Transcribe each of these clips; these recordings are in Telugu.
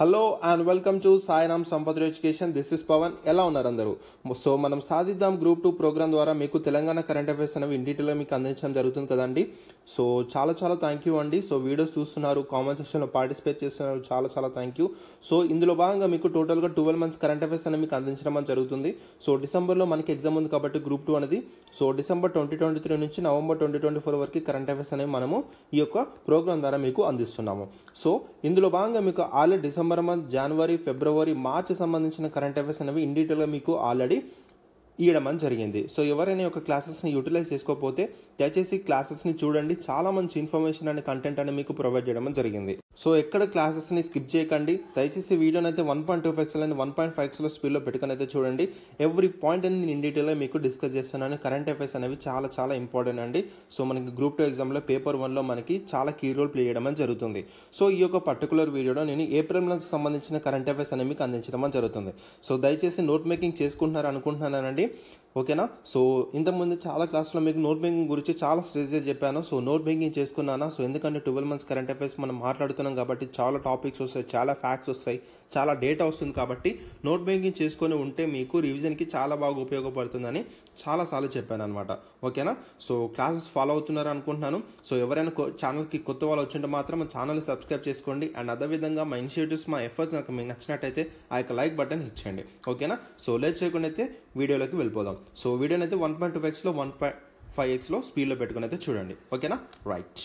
Hello and welcome to Sairam సంపద ఎడ్యుకేషన్. This is Pawan. ఎలా ఉన్నారు అందరూ? సో మనం సాధిద్దాం గ్రూప్ 2 ప్రోగ్రామ్ ద్వారా మీకు తెలంగాణ కరెంట్ అఫైర్స్ అనేవి ఇన్ డీటెయిల్గా మీకు అందించడం జరుగుతుంది కదండి. సో చాలా థ్యాంక్ యూ అండి. సో వీడియోస్ చూస్తున్నారు, కామెంట్ సెక్షన్లో పార్టిసిపేట్ చేస్తున్నారు, చాలా థ్యాంక్ యూ. సో ఇందులో భాగంగా మీకు టోటల్గా 12 మంత్స్ కరెంట్ అఫైర్స్ అనేవి మీకు అందించడం అని జరుగుతుంది. సో డిసెంబర్లో మనకి ఎగ్జామ్ ఉంది కాబట్టి గ్రూప్ 2 అనేది. సో డిసెంబర్ 2023 నుంచి నవంబర్ 2024 వరకు కరెంట్ అఫైర్స్ అనేవి మనము ఈ యొక్క ప్రోగ్రామ్ ద్వారా మీకు అందిస్తున్నాము. సో ఇందులో భాగంగా మీకు ఆల్రెడీ డిసెంబర్ మంత్, జనవరి, ఫిబ్రవరి, మార్చి సంబంధించిన కరెంట్ అఫైర్స్ అనేవి ఇన్ డీటెయిల్గా మీకు ఆల్రెడీ ఇవ్వడం అని జరిగింది. సో ఎవరైనా యొక్క క్లాసెస్ని యూటిలైజ్ చేసుకోకపోతే దయచేసి క్లాసెస్ని చూడండి. చాలా మంచి ఇన్ఫర్మేషన్ అండ్ కంటెంట్ అని మీకు ప్రొవైడ్ చేయడం జరిగింది. సో ఎక్కడ క్లాసెస్ని స్కిప్ చేయకండి. దయచేసి వీడియోని అయితే 1.2 ఎక్స్ఎల్ అండ్ 1.5 ఎక్స్ఎల్ స్పీడ్లో పెట్టుకుని అయితే చూడండి. ఎవ్రీ పాయింట్ అనేది నేను ఇన్ డీటెయిల్గా మీకు డిస్కస్ చేస్తున్నాను. కరెంట్ అఫైర్స్ అనేవి చాలా ఇంపార్టెంట్ అండి. సో మనకి గ్రూప్ 2 ఎగ్జామ్లో పేపర్ 1లో మనకి చాలా కీ రోల్ ప్లే చేయడం జరుగుతుంది. సో ఈ యొక్క పర్టికులర్ వీడియోలో నేను ఏప్రిల్ మంత్ సంబంధించిన కరెంట్ అఫైర్స్ అనేవి మీకు అందించడం జరుగుతుంది. సో దయచేసి నోట్ మేకింగ్ చేసుకుంటున్నారు అనుకుంటున్నానండి. ఓకేనా? సో ఇంతకుముందు చాలా క్లాస్లో మీకు నోట్ మేకింగ్ గురించి చాలా స్ట్రెస్ చేసి చెప్పాను. సో నోట్ మేకింగ్ చేసుకున్నానా? సో ఎందుకంటే 12 మంత్స్ కరెంట్ అఫైర్స్ మనం మాట్లాడుతున్నాం కాబట్టి చాలా టాపిక్స్ వస్తాయి, చాలా ఫ్యాక్ట్స్ వస్తాయి, చాలా డేటా వస్తుంది కాబట్టి నోట్ మేకింగ్ చేసుకొని ఉంటే మీకు రివిజన్కి చాలా బాగా ఉపయోగపడుతుందని చాలాసార్లు చెప్పాను అనమాట. ఓకేనా? సో క్లాసెస్ ఫాలో అవుతున్నారు అనుకుంటున్నాను. సో ఎవరైనా ఛానల్కి కొత్త వాళ్ళు వచ్చింటే మాత్రం మా ఛానల్ని సబ్స్క్రైబ్ చేసుకోండి. అండ్ అదేవిధంగా మా ఇనిషియేటివ్స్, మా ఎఫర్ట్స్ నాకు మీకు నచ్చినట్టయితే ఆ యొక్క లైక్ బటన్ ఇచ్చేయండి. ఓకేనా? సో లేట్ చేయకుండా అయితే వీడియోలోకి వెళ్ళిపోదాం. సో వీడియోని అయితే 1.2 ఎక్స్లో 1.5 ఎక్స్లో స్పీడ్లో పెట్టుకుని అయితే చూడండి. ఓకేనా? రైట్.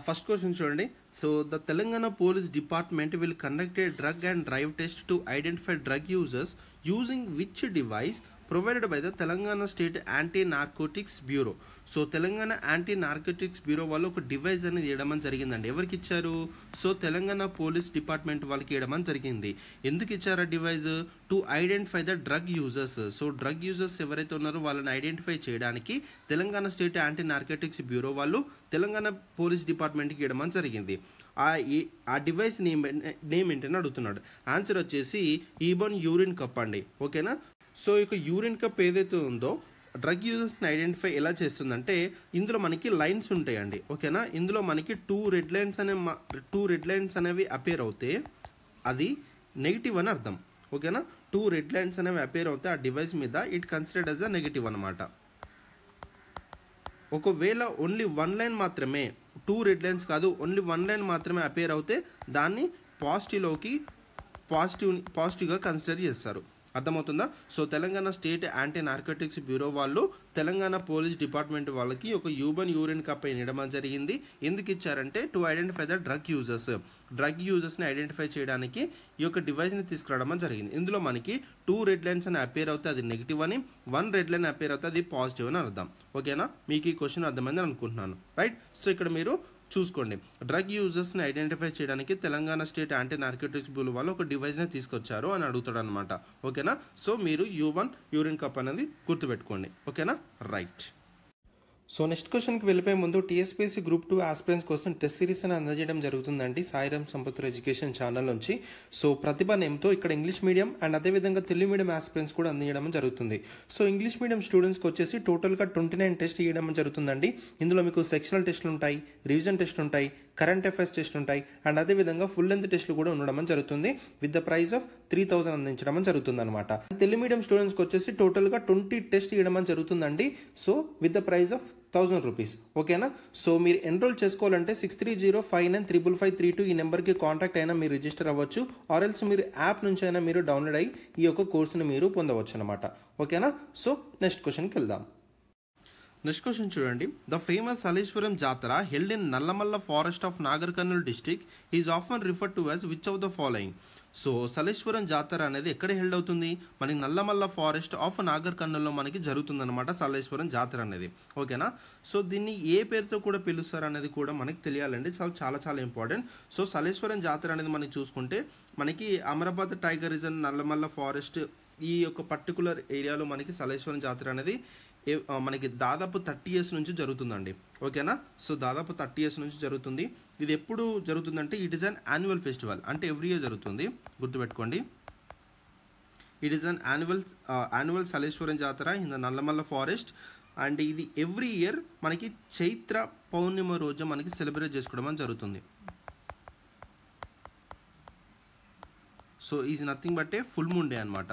ఫస్ట్ క్వశ్చన్ చూడండి. So the Telangana police department will conduct A drug and drive test to identify drug users using which device provided by the Telangana state anti narcotics bureau. So Telangana anti narcotics bureau వాళ్ళు ఒక డివైస్ అనేది ఇవ్వడం జరిగిందండి. ఎవరికి ఇచ్చారు? సో తెలంగాణ పోలీస్ డిపార్ట్మెంట్ వాళ్ళకి ఇవ్వడం జరిగింది. ఎందుకు ఇచ్చారు ఆ device? To identify the drug users. So drug users ఎవరైతే ఉన్నారో వాళ్ళని ఐడెంటిఫై చేయడానికి Telangana state anti narcotics bureau వాళ్ళు తెలంగాణ పోలీస్ డిపార్ట్మెంట్కి ఇవ్వడం జరిగింది. ఆ డివైస్ నేమ్ ఏంటని అడుగుతున్నాడు. ఆన్సర్ వచ్చేసి ఈబన్ యూరిన్ కప్ అండి. ఓకేనా? సో ఇక యూరిన్ కప్ ఏదైతే ఉందో డ్రగ్ యూజర్స్ని ఐడెంటిఫై ఎలా చేస్తుందంటే ఇందులో మనకి లైన్స్ ఉంటాయండి. ఓకేనా? ఇందులో మనకి టూ రెడ్ లైన్స్ అనేవి అపేర్ అవుతే అది నెగిటివ్ అని అర్థం. ఓకేనా? టూ రెడ్ లైన్స్ అనేవి అపేర్ అవుతే ఆ డివైస్ మీద it considered as a negative అనమాట. ఒకవేళ ఓన్లీ వన్ లైన్ మాత్రమే, టూ రెడ్ లైన్స్ కాదు, ఓన్లీ వన్ లైన్ మాత్రమే అపేర్ అవుతే దాన్ని పాజిటివ్గా కన్సిడర్ చేస్తారు. అర్థమవుతుందా? So Telangana state anti narcotics bureau వాళ్ళు తెలంగాణ పోలీస్ డిపార్ట్మెంట్ వాళ్ళకి ఒక యూరిన్ కప్ ఇవ్వడం జరిగింది. ఎందుకు ఇచ్చారంటే టు ఐడెంటిఫై ద డ్రగ్ యూజర్స్ని ఐడెంటిఫై చేయడానికి ఈ యొక్క డివైస్ని తీసుకురావడం జరిగింది. ఇందులో మనకి టూ రెడ్ లైన్స్ అని అపేర్ అవుతే అది నెగిటివ్ అని, వన్ రెడ్ లైన్ అపేర్ అవుతే అది పాజిటివ్ అని అర్థం. ఓకేనా? మీకు ఈ క్వశ్చన్ అర్థమైందని అనుకుంటున్నాను. రైట్. సో ఇక్కడ మీరు చూసుకోండి, డ్రగ్ యూజర్స్ని ఐడెంటిఫై చేయడానికి Telangana state anti narcotics bureau వాళ్ళు ఒక డివైస్ని తీసుకొచ్చారు అని అడుగుతాడు అనమాట. ఓకేనా? సో మీరు యూరిన్ కప్ అనేది గుర్తుపెట్టుకోండి. ఓకేనా? రైట్. సో నెక్స్ట్ క్వశ్చన్కి వెళ్ళిపోయే ముందు టీఎస్పీఎస్సీ గ్రూప్ 2 ఆస్పిరెంట్స్ కోసం టెస్ట్ సిరీస్ అని అందజేయడం జరుగుతుందండి సాయిరామ్ సంపద ఎడ్యుకేషన్ ఛానల్ నుంచి. సో ప్రతిభ నేమ్తో ఇక్కడ ఇంగ్లీష్ మీడియం అండ్ అదేవిధంగా తెలుగు మీడియం ఆస్పిరెంట్స్ కూడా అందజేయడం జరుగుతుంది. సో ఇంగ్లీష్ మీడియం స్టూడెంట్స్కి వచ్చేసి టోటల్గా 29 టెస్ట్ ఇవ్వడం జరుగుతుందండి. ఇందులో మీకు సెక్షనల్ టెస్టులు ఉంటాయి, రివిజన్ టెస్టులు ఉంటాయి, కరెంట్ అఫైర్స్ టెస్ట్ ఉంటాయి అండ్ అదేవిధంగా ఫుల్ లెంత్ టెస్టులు కూడా ఉండడం జరుగుతుంది. విత్ ద ప్రైస్ ఆఫ్ 3000 అందించడం జరుగుతుంది అనమాట. తెలుగు మీడియం స్టూడెంట్స్కి వచ్చేసి టోటల్గా 20 టెస్ట్ ఇవ్వడం జరుగుతుందండి. So with the price of 1000 rupees. ఓకేనా? సో మీరు ఎన్రోల్ చేసుకోవాలంటే 6305935532 ఈ నెంబర్కి కాంటాక్ట్ అయినా మీరు రిజిస్టర్ అవ్వచ్చు. ఆర్ఎల్స్ మీరు యాప్ నుంచి అయినా మీరు డౌన్లోడ్ అయ్యి ఈ యొక్క కోర్సును మీరు పొందవచ్చు అనమాట. ఓకేనా? సో నెక్స్ట్ క్వశ్చన్కి వెళ్దాం. నెక్స్ట్ క్వశ్చన్ చూడండి. The famous Saleshwaram Jatara held in Nallamala forest of Nagar Kurnool district is often referred to as which of the following. So Saleshwaram Jatara అనేది ఎక్కడ హెల్డ్ అవుతుంది? మనకి నల్లమల్ల ఫారెస్ట్ ఆఫ్ నాగర్ కర్నూల్లో మనకి జరుగుతుంది అనమాట సలేశ్వరం జాతర అనేది. ఓకేనా? సో దీన్ని ఏ పేరుతో కూడా పిలుస్తారు అనేది కూడా మనకి తెలియాలండి. చాలా ఇంపార్టెంట్. సో సలేశ్వరం జాతర అనేది మనకి చూసుకుంటే మనకి Amrabad tiger reserve, Nallamala forest ఈ యొక్క పర్టికులర్ ఏరియాలో మనకి సలేశ్వరం జాతర అనేది మనకి దాదాపు 30 years నుంచి జరుగుతుందండి. ఓకేనా? సో దాదాపు 30 years నుంచి జరుగుతుంది. ఇది ఎప్పుడు జరుగుతుందంటే it is an annual festival, అంటే ఎవ్రీ ఇయర్ జరుగుతుంది. గుర్తుపెట్టుకోండి, it is an annual Saleshwaram jatara in the Nallamala forest and ఇది ఎవ్రీ ఇయర్ మనకి చైత్ర పౌర్ణిమ రోజు మనకి సెలబ్రేట్ చేసుకోవడం జరుగుతుంది. So is nothing but a full moon day అనమాట.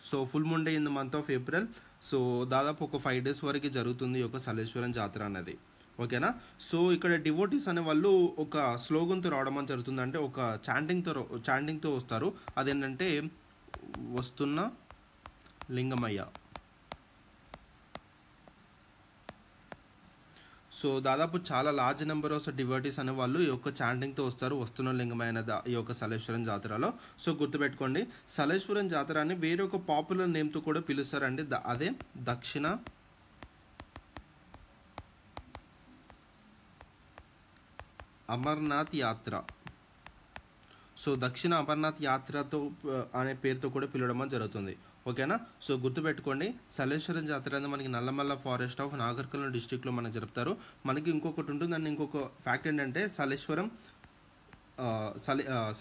So full moon day in the month of April. So దాదాపు ఒక 5 days వరకు జరుగుతుంది ఈ యొక్క సలేశ్వరం జాతర అనేది. ఓకేనా. సో ఇక్కడ డివోటీస్ అనే వాళ్ళు ఒక స్లోగన్తో రావడం అని జరుగుతుంది, అంటే ఒక చాంటింగ్తో వస్తారు. అదేంటంటే వస్తున్న లింగమయ్య. సో దాదాపు చాలా లార్జ్ నెంబర్ ఆఫ్ డివోటీస్ అనే వాళ్ళు ఈ యొక్క చాంటింగ్తో వస్తారు వస్తున్న లింగమైన ఈ యొక్క సలేశ్వరం జాతరలో. సో గుర్తుపెట్టుకోండి, సలేశ్వరం జాతర అని వేరే ఒక పాపులర్ నేమ్తో కూడా పిలుస్తారండి, అదే దక్షిణ అమర్నాథ్ యాత్ర. సో దక్షిణ అమర్నాథ్ యాత్రతో అనే పేరుతో కూడా పిలవడం జరుగుతుంది. ఓకేనా. సో గుర్తుపెట్టుకోండి, సలేశ్వరం జాతర అనేది మనకి నల్లమల్ల ఫారెస్ట్ ఆఫ్ నాగర్కర్నూలు డిస్టిక్లో మనకు జరుపుతారు. మనకి ఇంకొకటి ఉంటుంది, అండ్ ఇంకొక ఫ్యాక్ట్ ఏంటంటే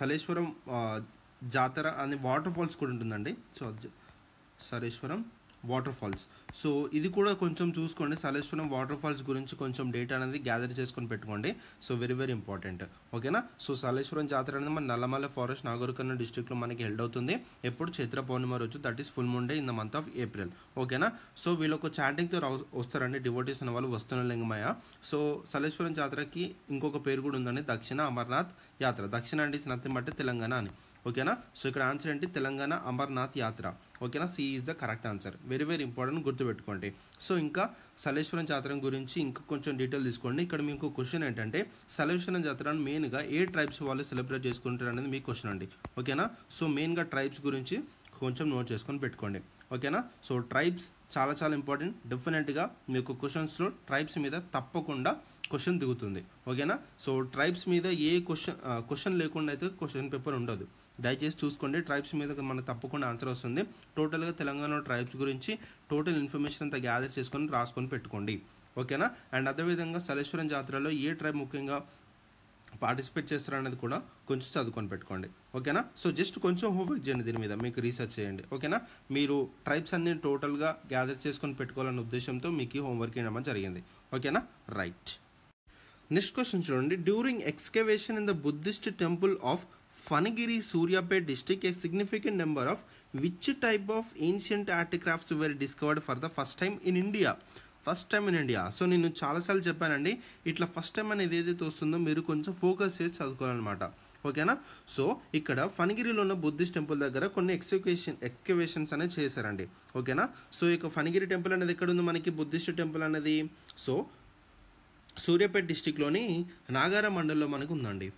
సలేశ్వరం జాతర అనే వాటర్ ఫాల్స్ కూడా ఉంటుందండి. So Saleshwaram waterfalls. So ఇది కూడా కొంచెం చూసుకోండి, సలేశ్వరం వాటర్ ఫాల్స్ గురించి కొంచెం డేటా అనేది గ్యాదర్ చేసుకొని పెట్టుకోండి. So very very important. ఓకేనా. సో సలేశ్వరం జాతర అనేది మన నల్లమల్ల ఫారెస్ట్ నాగర్కర్నూలు డిస్ట్రిక్ట్లో మనకి హెల్డ్ అవుతుంది. ఎప్పుడు చైత్ర పౌర్ణిమ రోజు, that is full moon day in the month of April. ఓకేనా. సో వీళ్ళు ఒక చాంటింగ్తో వస్తారండి డివోటీస్ అనే వాళ్ళు వస్తున్న లింగమయ్య. సో సలేశ్వరం జాతరకి ఇంకొక పేరు కూడా ఉందండి, దక్షిణ అమర్నాథ్ యాత్ర. దక్షిణ అంటే ఇస్ నథింగ్ బట్ తెలంగాణ అని. ఓకేనా. సో ఇక్కడ ఆన్సర్ ఏంటి, తెలంగాణ అమర్నాథ్ యాత్ర. ఓకేనా. C is the correct answer. Very very important, గుర్తుపెట్టుకోండి. సో ఇంకా సలేశ్వరం జాతర గురించి ఇంకా కొంచెం డీటెయిల్ తీసుకోండి. ఇక్కడ మీకు క్వశ్చన్ ఏంటంటే సలేశ్వరం జాతరను మెయిన్గా ఏ ట్రైబ్స్ వాళ్ళు సెలబ్రేట్ చేసుకుంటారు అనేది మీ క్వశ్చన్ అండి. ఓకేనా. సో మెయిన్గా ట్రైబ్స్ గురించి కొంచెం నోట్ చేసుకొని పెట్టుకోండి. ఓకేనా. సో ట్రైబ్స్ చాలా చాలా ఇంపార్టెంట్. డెఫినెట్గా మీకు క్వశ్చన్స్లో ట్రైబ్స్ మీద తప్పకుండా క్వశ్చన్ దిగుతుంది. ఓకేనా. సో ట్రైబ్స్ మీద ఏ క్వశ్చన్ లేకుండా అయితే క్వశ్చన్ పేపర్ ఉండదు. దయచేసి చూసుకోండి, ట్రైబ్స్ మీద మనకు తప్పకుండా ఆన్సర్ వస్తుంది. టోటల్గా తెలంగాణ ట్రైబ్స్ గురించి టోటల్ ఇన్ఫర్మేషన్ అంతా గ్యాదర్ చేసుకొని రాసుకొని పెట్టుకోండి. ఓకేనా. అండ్ అదేవిధంగా సలేశ్వరం జాతరలో ఏ ట్రైబ్ ముఖ్యంగా పార్టిసిపేట్ చేస్తారనేది కూడా కొంచెం చదువుకొని పెట్టుకోండి. ఓకేనా. సో జస్ట్ కొంచెం హోంవర్క్ చేయండి, దీని మీద మీకు రీసెర్చ్ చేయండి. ఓకేనా. మీరు ట్రైబ్స్ అన్ని టోటల్గా గ్యాదర్ చేసుకొని పెట్టుకోవాలనే ఉద్దేశంతో మీకు హోంవర్క్ చేయడం జరిగింది. ఓకేనా. రైట్. నెక్స్ట్ క్వశ్చన్ చూడండి. During excavation in the Buddhist temple of Fanagiri, Suryapet district, a significant number of which type of ancient artifacts were discovered for the first time in India? First time in India. So నేను చాలాసార్లు చెప్పానండి, ఇట్లా ఫస్ట్ టైం అనేది ఏదైతే వస్తుందో మీరు కొంచెం ఫోకస్ చేసి చదువుకోవాలన్నమాట. ఓకేనా. సో ఇక్కడ ఫణిగిరిలో ఉన్న బుద్ధిస్ట్ టెంపుల్ దగ్గర కొన్ని ఎక్స్కవేషన్స్ అనేది చేశారండి. ఓకేనా. సో ఇక ఫణిగిరి టెంపుల్ అనేది ఎక్కడ ఉంది మనకి, బుద్ధిస్ట్ టెంపుల్ అనేది సో సూర్యాపేట డిస్టిక్లోని నాగార మండలంలో మనకు ఉందండి.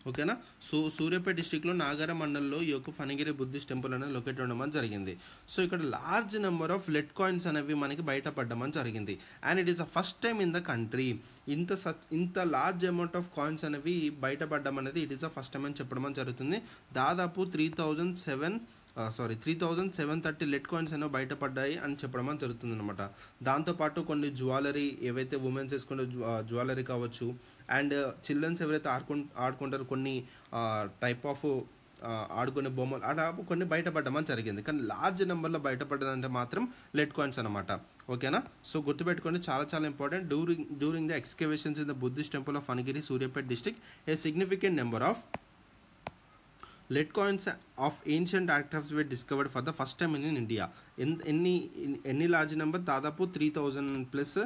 ఓకేనా. సో సూర్యాపేట డిస్టిక్లో నాగార మండలంలో ఈ యొక్క ఫణిగిరి బుద్ధిస్ట్ టెంపుల్ అనేది లొకేట్ అవ్వడం జరిగింది. సో ఇక్కడ large number of lead coins అనేవి మనకి బయటపడడం జరిగింది. And it is the first time in the country. ఇంత లార్జ్ అమౌంట్ ఆఫ్ కాయిన్స్ అనేవి బయటపడడం అనేది it is the first time అని చెప్పడం జరుగుతుంది. దాదాపు 3,730 లెడ్ కాయిన్స్ అనేవి బయటపడ్డాయి అని చెప్పడం జరుగుతుంది అనమాట. దాంతోపాటు కొన్ని జ్యువెలరీ, ఏవైతే ఉమెన్స్ వేసుకునే జ్యువెలరీ కావచ్చు, అండ్ చిల్డ్రన్స్ ఎవరైతే ఆడుకుంటారో కొన్ని టైప్ ఆఫ్ ఆడుకునే బొమ్మలు అలా కొన్ని బయటపడడం జరిగింది. కానీ లార్జ్ నెంబర్లో బయటపడ్డదంటే మాత్రం లెడ్ కాయిన్స్ అనమాట. ఓకేనా. సో గుర్తుపెట్టుకోండి, చాలా చాలా important. During the excavations in the Buddhist temple of Phanigiri, Suryapet district, a significant number of lead coins of ancient artifacts were discovered for the first time in India. ఎన్ని లార్జ్ నెంబర్, దాదాపు 3,000+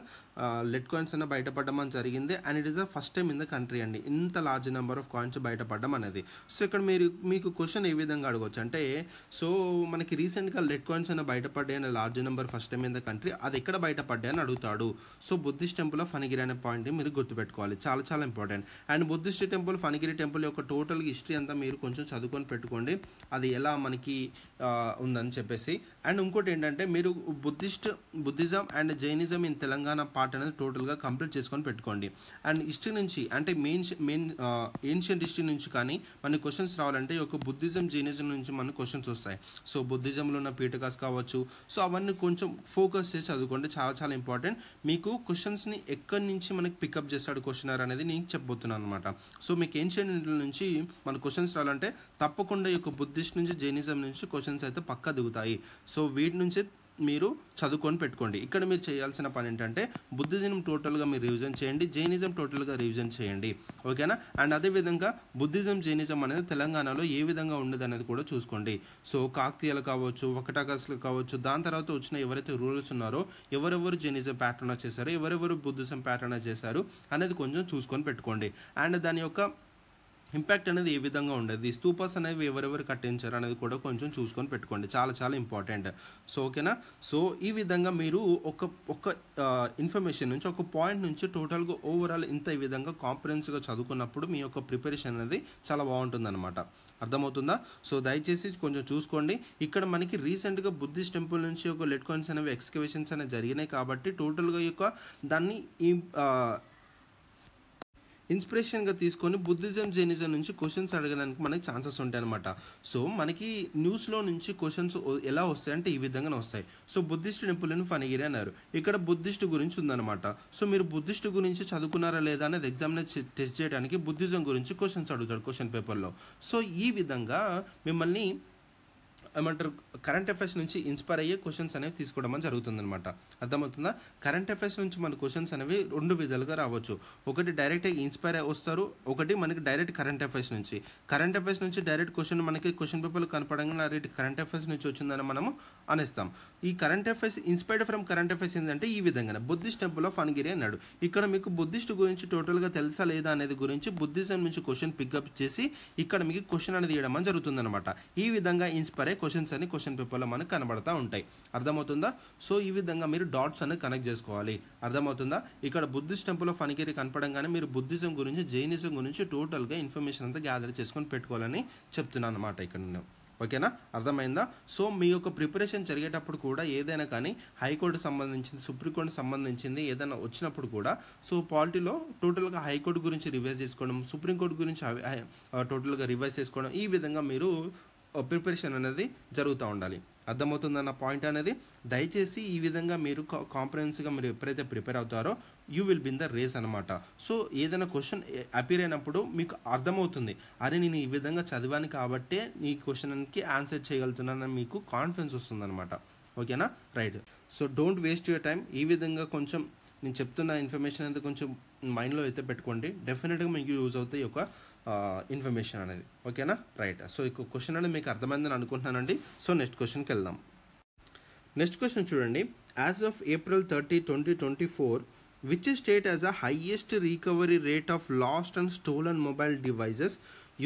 లెడ్ కాయిన్స్ అన్న బయటపడడం జరిగింది. And it is the first time in the country అండి, ఇంత లార్జ్ నెంబర్ ఆఫ్ కాయిన్స్ బయటపడడం అనేది. సో ఇక్కడ మీకు క్వశ్చన్ ఏ విధంగా అడగవచ్చు అంటే, సో మనకి రీసెంట్గా లెడ్ కాయిన్స్ అన్న బయటపడ్డాయి అనే large number first time in the country, అది ఎక్కడ బయటపడ్డాయి అని అడుగుతాడు. So Buddhist temple of Phanigiri అనే పాయింట్ మీరు గుర్తుపెట్టుకోవాలి, చాలా చాలా important. And Buddhist temple, Phanigiri temple యొక్క టోటల్ హిస్టరీ అంతా మీరు కొంచెం చదువుకొని పెట్టుకోండి, అది ఎలా మనకి ఉందని చెప్పేసి. అండ్ ఇంకోటి ఏంటంటే, మీరు Buddhism and Jainism in Telangana part అనేది టోటల్గా కంప్లీట్ చేసుకొని పెట్టుకోండి. అండ్ హిస్టరీ నుంచి అంటే మెయిన్ ఏన్షియంట్ హిస్టరీ నుంచి కానీ మనకి క్వశ్చన్స్ రావాలంటే ఈ యొక్క బుద్ధిజం, జైనిజం నుంచి మనకు క్వశ్చన్స్ వస్తాయి. సో బుద్ధిజంలో ఉన్న పీఠకాస్ కావచ్చు, సో అవన్నీ కొంచెం ఫోకస్ చేసి చదువుకోండి, చాలా చాలా ఇంపార్టెంట్. మీకు క్వశ్చన్స్ని ఎక్కడి నుంచి మనకి పికప్ చేస్తాడు క్వశ్చనర్ అనేది నేను చెప్పబోతున్నాను అనమాట. సో మీకు ఏన్షియంట్ నుంచి మన క్వశ్చన్స్ రావాలంటే తప్పకుండా ఈ యొక్క బుద్ధిస్ట్ నుంచి, జైనిజం నుంచి క్వశ్చన్స్ అయితే పక్కా దిగుతాయి. సో వీటి నుంచి మీరు చదువుకొని పెట్టుకోండి. ఇక్కడ మీరు చేయాల్సిన పని ఏంటంటే బుద్ధిజం టోటల్గా మీరు రివిజన్ చేయండి, జైనిజం టోటల్గా రివిజన్ చేయండి, ఓకేనా. అండ్ అదేవిధంగా బుద్ధిజం జైనిజం అనేది తెలంగాణలో ఏ విధంగా ఉండదు అనేది కూడా చూసుకోండి. సో కాకతీయాలు కావచ్చు, వకటకాసులు కావచ్చు, దాని తర్వాత వచ్చిన ఎవరైతే రూలర్స్ ఉన్నారో ఎవరెవరు జైనిజం ప్యాటర్నైజ్ చేశారు, ఎవరెవరు బుద్ధిజం ప్యాటర్నైజ్ చేశారు అనేది కొంచెం చూసుకొని పెట్టుకోండి. అండ్ దాని యొక్క ఇంపాక్ట్ అనేది ఏ విధంగా ఉండేది, స్తూపాస్ అనేవి ఎవరెవరు కట్టించారు అనేది కూడా కొంచెం చూసుకొని పెట్టుకోండి, చాలా చాలా ఇంపార్టెంట్. సో ఓకేనా. సో ఈ విధంగా మీరు ఒక ఇన్ఫర్మేషన్ నుంచి, ఒక పాయింట్ నుంచి టోటల్గా ఓవరాల్ ఈ విధంగా కాంప్రహెన్సివ్గా చదువుకున్నప్పుడు మీ యొక్క ప్రిపరేషన్ అనేది చాలా బాగుంటుందన్నమాట. అర్థమవుతుందా? సో దయచేసి కొంచెం చూసుకోండి. ఇక్కడ మనకి రీసెంట్గా బుద్ధిస్ట్ టెంపుల్ నుంచి ఒక లెడ్ కాయిన్స్ అనేవి ఎక్స్కవేషన్స్ అనేవి జరిగినాయి కాబట్టి టోటల్గా యొక్క దాన్ని ఇన్స్పిరేషన్గా తీసుకొని బుద్ధిజం జైనిజం నుంచి క్వశ్చన్స్ అడగడానికి మనకి ఛాన్సెస్ ఉంటాయి అనమాట. సో మనకి న్యూస్లో నుంచి క్వశ్చన్స్ ఎలా వస్తాయి అంటే ఈ విధంగానే వస్తాయి. సో బుద్ధిస్ట్ టెంపుల్ అని ఫణిగిరి అన్నారు, ఇక్కడ బుద్ధిస్ట్ గురించి ఉందన్నమాట. సో మీరు బుద్ధిస్ట్ గురించి చదువుకున్నారా లేదా అనేది ఎగ్జామ్లో టెస్ట్ చేయడానికి బుద్ధిజం గురించి క్వశ్చన్స్ అడుగుతాడు క్వశ్చన్ పేపర్లో. సో ఈ విధంగా మిమ్మల్ని ఏమంటారు కరెంట్ అఫైర్స్ నుంచి ఇన్స్పైర్ అయ్యే క్వశ్చన్స్ అనేవి తీసుకోవడం అని జరుగుతుందన్నమాట. అర్థమవుతుందా? కరెంట్ అఫైర్స్ నుంచి మన క్వశ్చన్స్ అనేవి రెండు విధాలుగా రావచ్చు. ఒకటి డైరెక్ట్ ఇన్స్పైర్ అయ్యి వస్తారు, ఒకటి మనకి డైరెక్ట్ కరెంట్ అఫైర్స్ నుంచి డైరెక్ట్ క్వశ్చన్ మనకి క్వశ్చన్ పేపర్లో కనపడంగా రేట్ కరెంట్ అఫైర్స్ నుంచి వచ్చిందని మనము అనేస్తాం. ఈ current affairs inspired from current affairs ఏంటంటే ఈ విధంగానే బుద్ధిస్ట్ టెంపుల్ ఆఫ్ ఫణిగిరి అన్నాడు. ఇక్కడ మీకు బుద్ధిస్ట్ గురించి టోటల్గా తెలుసా లేదా అనేది గురించి బుద్ధిజం నుంచి క్వశ్చన్ పికప్ చేసి ఇక్కడ మీకు క్వశ్చన్ అనేది ఇవ్వడం అని జరుగుతుందన్నమాట. ఈ విధంగా ఇన్స్పైర్ అయ్యే క్వశ్చన్స్ అని క్వశ్చన్ పేపర్లో మనకు కనబడతా ఉంటాయి. అర్థమవుతుందా? సో ఈ విధంగా మీరు డాట్స్ అనేది కనెక్ట్ చేసుకోవాలి. అర్థమవుతుందా? ఇక్కడ బుద్ధిస్ట్ టెంపుల్ ఆఫ్ ఫణిగిరి కనపడంగానే మీరు బుద్ధిజం గురించి జైనిజం గురించి టోటల్గా ఇన్ఫర్మేషన్ అంతా గ్యాదర్ చేసుకొని పెట్టుకోవాలని చెప్తున్నాను అనమాట ఇక్కడ నేను. ఓకేనా? అర్థమైందా? సో మీ యొక్క ప్రిపరేషన్ జరిగేటప్పుడు కూడా ఏదైనా కానీ హైకోర్టు సంబంధించింది, సుప్రీంకోర్టు సంబంధించింది ఏదైనా వచ్చినప్పుడు కూడా సో పాలిటీలో టోటల్గా హైకోర్టు గురించి రివైజ్ చేసుకోవడం, సుప్రీంకోర్టు గురించి టోటల్గా రివైజ్ చేసుకోవడం, ఈ విధంగా మీరు ప్రిపరేషన్ అనేది జరుగుతూ ఉండాలి. అర్థమవుతుందన్న పాయింట్ అనేది. దయచేసి ఈ విధంగా మీరు కాంప్రహెన్సివ్గా మీరు ఎప్పుడైతే ప్రిపేర్ అవుతారో you will be in the race అనమాట. సో ఏదైనా క్వశ్చన్ అపీర్ అయినప్పుడు మీకు అర్థమవుతుంది, అరే నేను ఈ విధంగా చదివాను కాబట్టే ఈ క్వశ్చన్కి ఆన్సర్ చేయగలుగుతున్నానని మీకు కాన్ఫిడెన్స్ వస్తుందన్నమాట. ఓకేనా? Right. So don't waste your time. ఈ విధంగా కొంచెం నేను చెప్తున్న ఇన్ఫర్మేషన్ అయితే కొంచెం మైండ్లో అయితే పెట్టుకోండి, డెఫినెట్గా మీకు యూజ్ అవుతాయి ఒక ఇన్ఫర్మేషన్ అనేది. ఓకేనా? రైట్. సో ఈ క్వశ్చన్ అనేది మీకు అర్థమైందని అనుకుంటున్నానండి. సో నెక్స్ట్ క్వశ్చన్కి వెళ్దాం. నెక్స్ట్ క్వశ్చన్ చూడండి. As of April 30, 2024, which state has the highest recovery rate of lost and stolen mobile devices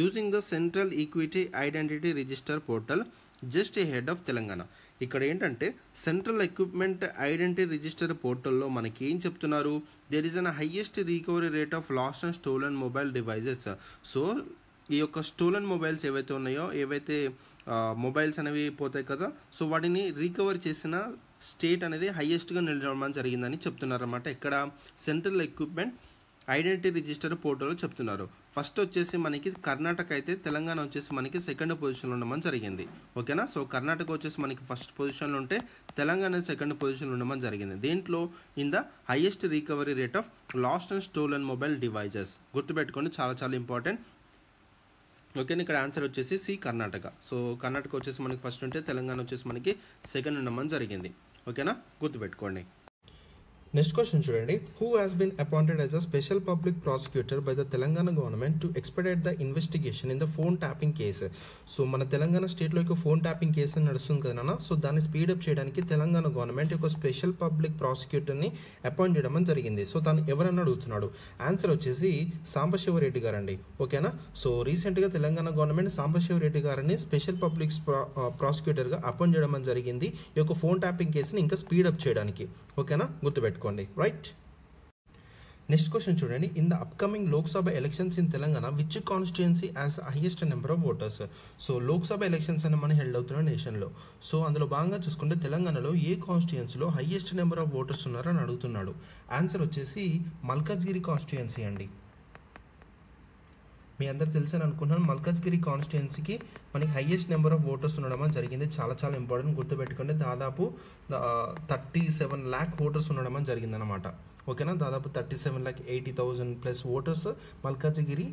using the Central Equity Identity Register portal just head of Telangana? ఇక్కడ ఏంటంటే సెంట్రల్ ఎక్విప్మెంట్ ఐడెంటిటీ రిజిస్టర్ పోర్టల్లో మనకి ఏం చెప్తున్నారు, there is an highest recovery rate of lost and stolen mobile devices. So ఈ యొక్క స్టోలన్ మొబైల్స్ ఏవైతే ఉన్నాయో, ఏవైతే మొబైల్స్ అనేవి పోతాయి కదా, సో వాటిని రికవర్ చేసిన స్టేట్ అనేది హైయెస్ట్గా నిలవడం జరిగిందని చెప్తున్నారన్నమాట. ఇక్కడ సెంట్రల్ ఎక్విప్మెంట్ ఐడెంటిటీ రిజిస్టర్ పోర్టల్లో చెప్తున్నారు. ఫస్ట్ వచ్చేసి మనకి కర్ణాటక అయితే, తెలంగాణ వచ్చేసి మనకి సెకండ్ పొజిషన్లో ఉండమని జరిగింది. ఓకేనా? సో కర్ణాటక వచ్చేసి మనకి ఫస్ట్ పొజిషన్లో ఉంటే తెలంగాణ సెకండ్ పొజిషన్లో ఉండమని జరిగింది. దీంట్లో in the highest recovery rate of lost and stolen mobile devices. గుర్తుపెట్టుకోండి, చాలా చాలా ఇంపార్టెంట్. ఓకేనా? ఇక్కడ ఆన్సర్ వచ్చేసి సి, కర్ణాటక. సో కర్ణాటక వచ్చేసి మనకి ఫస్ట్ ఉంటే తెలంగాణ వచ్చేసి మనకి సెకండ్ ఉండమని జరిగింది. ఓకేనా? గుర్తుపెట్టుకోండి. నెక్స్ట్ క్వశ్చన్ చూడండి. Who has been appointed as a special public prosecutor by the Telangana government to expedite the investigation in the phone tapping case? So మన తెలంగాణ స్టేట్లో ఒక ఫోన్ ట్యాపింగ్ కేసు అని నడుస్తుంది కదా నాన్న. సో దాన్ని స్పీడప్ చేయడానికి తెలంగాణ గవర్నమెంట్ ఒక స్పెషల్ పబ్లిక్ ప్రాసిక్యూటర్ని అపాయింట్ చేయడం అని జరిగింది. సో దాన్ని ఎవరన్నా అడుగుతున్నాడు. ఆన్సర్ వచ్చేసి సాంబశివరెడ్డి గారు అండి. ఓకేనా? సో రీసెంట్గా తెలంగాణ గవర్నమెంట్ సాంబశివరెడ్డి గారిని స్పెషల్ పబ్లిక్ ప్రాసిక్యూటర్గా అపాయింట్ చేయడం అని జరిగింది ఈ యొక్క ఫోన్ ట్యాపింగ్ కేసుని ఇంకా స్పీడప్ చేయడానికి. ఓకేనా? గుర్తుపెట్టుకోండి. రైట్. నెక్స్ట్ క్వశ్చన్ చూడండి. In the upcoming Lok Sabha elections in Telangana which constituency as highest number of voters? So Lok Sabha elections అని మనం హెల్డ్ అవుతున్న నేషన్లో. సో అందులో భాగంగా చూసుకుంటే తెలంగాణలో ఏ కాన్స్టిట్యుయెన్సీలో హైయెస్ట్ నెంబర్ ఆఫ్ ఓటర్స్ ఉన్నారో అని అడుగుతున్నాడు. ఆన్సర్ వచ్చేసి మల్కాజ్గిరి కాన్స్టిట్యుయెన్సీ అండి. మీ అందరు తెలుసని అనుకుంటున్నాను. మల్కాజ్గిరి కాన్స్టిట్యుయెన్సీకి మనకి హైయెస్ట్ నెంబర్ ఆఫ్ ఓటర్స్ ఉండడం జరిగింది. చాలా చాలా ఇంపార్టెంట్, గుర్తుపెట్టుకోండి. దాదాపు 37 lakh ఓటర్స్ ఉండడం జరిగింది అనమాట. ఓకేనా? దాదాపు 37,80,000 ప్లస్ ఓటర్స్ మల్కాజ్గిరి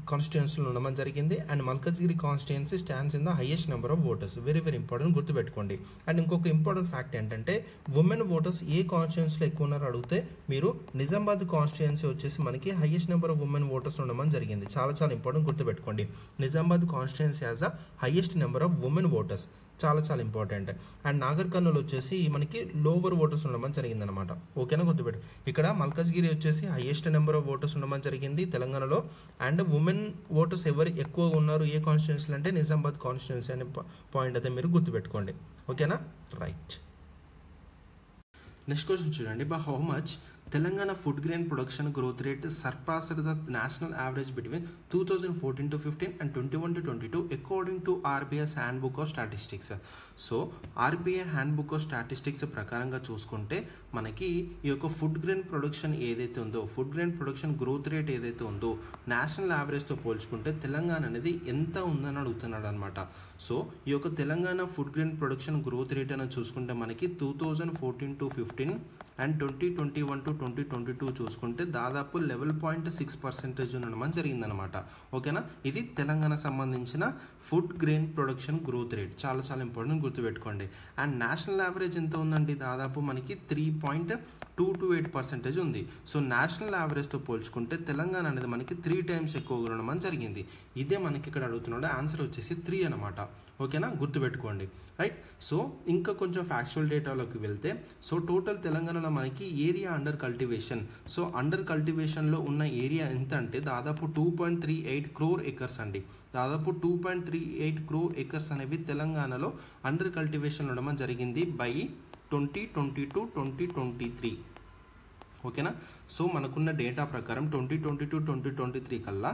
కాన్స్టిట్యుయెన్సీలో ఉండడం జరిగింది. And Malkajgiri constituency stands in the highest number of voters. Very very important, గుర్తుపెట్టుకోండి. అండ్ ఇంకొక ఇంపార్టెంట్ ఫ్యాక్ట్ ఏంటంటే ఉమెన్ ఓటర్స్ ఏ కాన్స్టిట్యుయెన్సీలో ఎక్కువ ఉన్నారో అడిగితే మీరు నిజామాబాద్ కాన్స్టిట్యుయెన్సీ వచ్చేసి మనకి highest number of women voters ఉండడం జరిగింది. చాలా చాలా ఇంపార్టెంట్, గుర్తుపెట్టుకోండి. Nizamabad constituency has a highest number of women voters. చాలా చాలా ఇంపార్టెంట్. అండ్ నాగర్ కర్నూలు వచ్చేసి మనకి లోవర్ ఓటర్స్ ఉండడం జరిగిందనమాట. ఓకేనా, గుర్తుపెట్టు. ఇక్కడ మల్కజ్గిరి వచ్చేసి హైయెస్ట్ నెంబర్ ఆఫ్ ఓటర్స్ ఉండడం జరిగింది తెలంగాణలో. అండ్ ఉమెన్ ఓటర్స్ ఎవరు ఎక్కువ ఉన్నారు ఏ కాన్స్టిట్యుయెన్సీలు అంటే నిజామాబాద్ కాన్స్టిట్యుయెన్సీ అనే పాయింట్ అయితే మీరు గుర్తుపెట్టుకోండి. ఓకేనా, రైట్. నెక్స్ట్ క్వశ్చన్ చూడండి. By how much Telangana food grain production growth rate surpassed the national average between 2014-15 and 21-22 according to RBI hand book of statistics. So RBI hand book of statistics ప్రకారంగా చూసుకుంటే మనకి ఈ యొక్క ఫుడ్ గ్రెయిన్ ప్రొడక్షన్ ఏదైతే ఉందో, food grain production growth rate ఏదైతే ఉందో నేషనల్ యావరేజ్తో పోల్చుకుంటే తెలంగాణ అనేది ఎంత ఉందని అడుగుతున్నాడు అనమాట. సో ఈ యొక్క Telangana food grain production growth rate అని చూసుకుంటే మనకి 2014-15 అండ్ 2021-2022 చూసుకుంటే దాదాపు 11.6% ఉండడం జరిగిందనమాట. ఓకేనా, ఇది తెలంగాణ సంబంధించిన food grain production growth rate. చాలా చాలా ఇంపార్టెంట్, గుర్తుపెట్టుకోండి. అండ్ నేషనల్ యావరేజ్ ఎంత ఉందండి, దాదాపు మనకి 3.228% ఉంది. సో నేషనల్ యావరేజ్తో పోల్చుకుంటే తెలంగాణ అనేది మనకి 3 times ఎక్కువ ఉండడం జరిగింది. ఇదే మనకి ఇక్కడ అడుగుతున్నాడు. ఆన్సర్ వచ్చేసి 3 అనమాట. ఓకేనా, గుర్తుపెట్టుకోండి, రైట్. సో ఇంకా కొంచెం ఫ్యాక్చువల్ డేటాలోకి వెళ్తే, సో టోటల్ తెలంగాణలో మనకి area under cultivation, so under కల్టివేషన్లో ఉన్న ఏరియా ఎంత అంటే దాదాపు 2.38 crore acres అండి. దాదాపు 2.38 crore acres అనేవి తెలంగాణలో అండర్ కల్టివేషన్ ఉండడం జరిగింది బై 2022-2023. ఓకేనా, సో మనకున్న డేటా ప్రకారం 2022-2023 కల్లా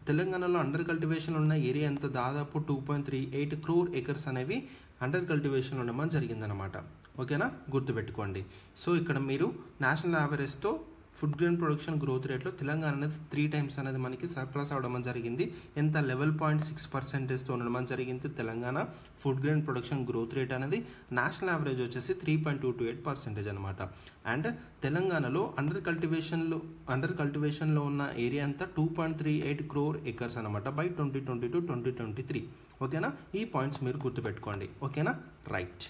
తెలంగాణలో అండర్ కల్టివేషన్ ఉన్న ఏరియా ఎంత, దాదాపు 2.38 crore acres అనేవి అండర్ కల్టివేషన్ ఉండడం జరిగిందనమాట. ఓకేనా, గుర్తుపెట్టుకోండి. సో ఇక్కడ మీరు నేషనల్ యావరేజ్తో ఫుడ్ గ్రెయిన్ ప్రొడక్షన్ గ్రోత్ రేట్లో తెలంగాణ అనేది 3 times అనేది మనకి సర్ప్లస్ అవడం జరిగింది. ఎంత, 11.6%తో ఉండడం జరిగింది Telangana food grain production growth rate అనేది. నేషనల్ యావరేజ్ వచ్చేసి 3.228% అనమాట. అండ్ తెలంగాణలో అండర్ కల్టివేషన్లో ఉన్న ఏరియా అంతా 2.38 crore acres అనమాట బై 2022-2023. ఓకేనా, ఈ పాయింట్స్ మీరు గుర్తుపెట్టుకోండి. ఓకేనా, రైట్.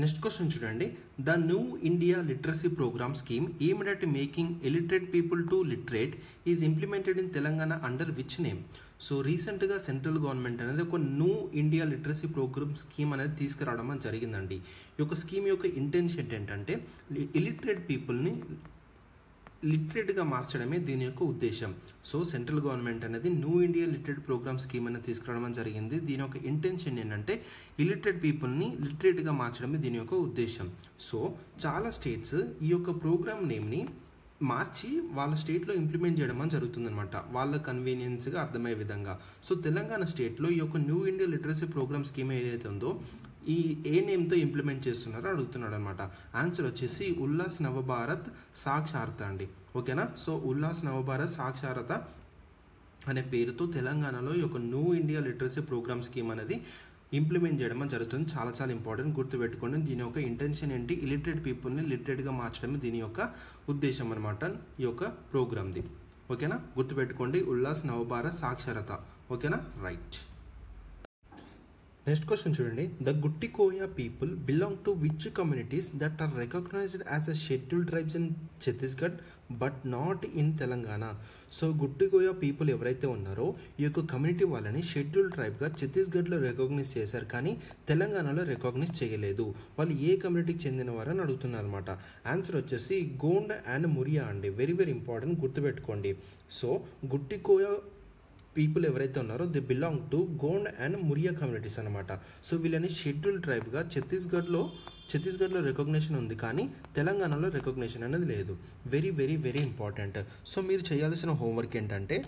నెక్స్ట్ క్వశ్చన్ చూడండి. The new India literacy programme scheme aimed at making illiterate people to literate is implemented in Telangana under which name? So రీసెంట్గా సెంట్రల్ గవర్నమెంట్ అనేది ఒక new India literacy programme scheme అనేది తీసుకురావడం జరిగిందండి. ఈ యొక్క స్కీమ్ యొక్క ఇంటెన్షన్ ఏంటంటే ఇలిటరేట్ పీపుల్ని లిటరేట్గా మార్చడమే దీని యొక్క ఉద్దేశం. సో సెంట్రల్ గవర్నమెంట్ అనేది new India literate programme scheme అనేది తీసుకురావడం జరిగింది. దీని యొక్క ఇంటెన్షన్ ఏంటంటే ఇలిటరేట్ పీపుల్ని లిటరేట్గా మార్చడమే దీని యొక్క ఉద్దేశం. సో చాలా స్టేట్స్ ఈ యొక్క ప్రోగ్రామ్ నేమ్ని మార్చి వాళ్ళ స్టేట్లో ఇంప్లిమెంట్ చేయడం అని జరుగుతుందన్నమాట, వాళ్ళ కన్వీనియన్స్గా అర్థమయ్యే విధంగా. సో తెలంగాణ స్టేట్లో ఈ యొక్క new India literacy programme scheme ఏదైతే ఉందో ఈ ఏ నేమ్తో ఇంప్లిమెంట్ చేస్తున్నారో అడుగుతున్నాడు అనమాట. ఆన్సర్ వచ్చేసి ఉల్లాస్ నవభారత్ సాక్షరత అండి. ఓకేనా, సో ఉల్లాస్ నవభారత్ సాక్షరత అనే పేరుతో తెలంగాణలో ఈ యొక్క new India literacy programme scheme అనేది ఇంప్లిమెంట్ చేయడం జరుగుతుంది. చాలా చాలా ఇంపార్టెంట్, గుర్తుపెట్టుకోండి. దీని యొక్క ఇంటెన్షన్ ఏంటి, ఇలిటరేట్ పీపుల్ని లిటరేట్గా మార్చడమే దీని యొక్క ఉద్దేశం అనమాట ఈ యొక్క ప్రోగ్రామ్ది. ఓకేనా, గుర్తుపెట్టుకోండి, ఉల్లాస్ నవభారత్ సాక్షరత. ఓకేనా, రైట్. నెక్స్ట్ క్వశ్చన్ చూడండి. The Guttikoya people belong to which communities that are recognised as a scheduled tribes in Chhattisgarh but not in Telangana? So Guttikoya people ఎవరైతే ఉన్నారో ఈ యొక్క కమ్యూనిటీ వాళ్ళని షెడ్యూల్డ్ ట్రైబ్గా ఛత్తీస్గఢ్లో రికగ్నైజ్ చేశారు, కానీ తెలంగాణలో రికగ్నైజ్ చేయలేదు. వాళ్ళు ఏ కమ్యూనిటీకి చెందిన వారు అని అడుగుతున్నారు అనమాట. ఆన్సర్ వచ్చేసి గోండ్ అండ్ మురియా అండి. వెరీ వెరీ ఇంపార్టెంట్, గుర్తుపెట్టుకోండి. సో గుట్టికోయ పీపుల్ ఎవరైతే ఉన్నారో they belong to Gond and Muria communities అనమాట. సో వీళ్ళని షెడ్యూల్డ్ ట్రైబ్గా ఛత్తీస్గఢ్లో రికగ్నిషన్ ఉంది, కానీ తెలంగాణలో రికగ్నిషన్ అనేది లేదు. Very very very important. So మీరు చేయాల్సిన హోంవర్క్ ఏంటంటే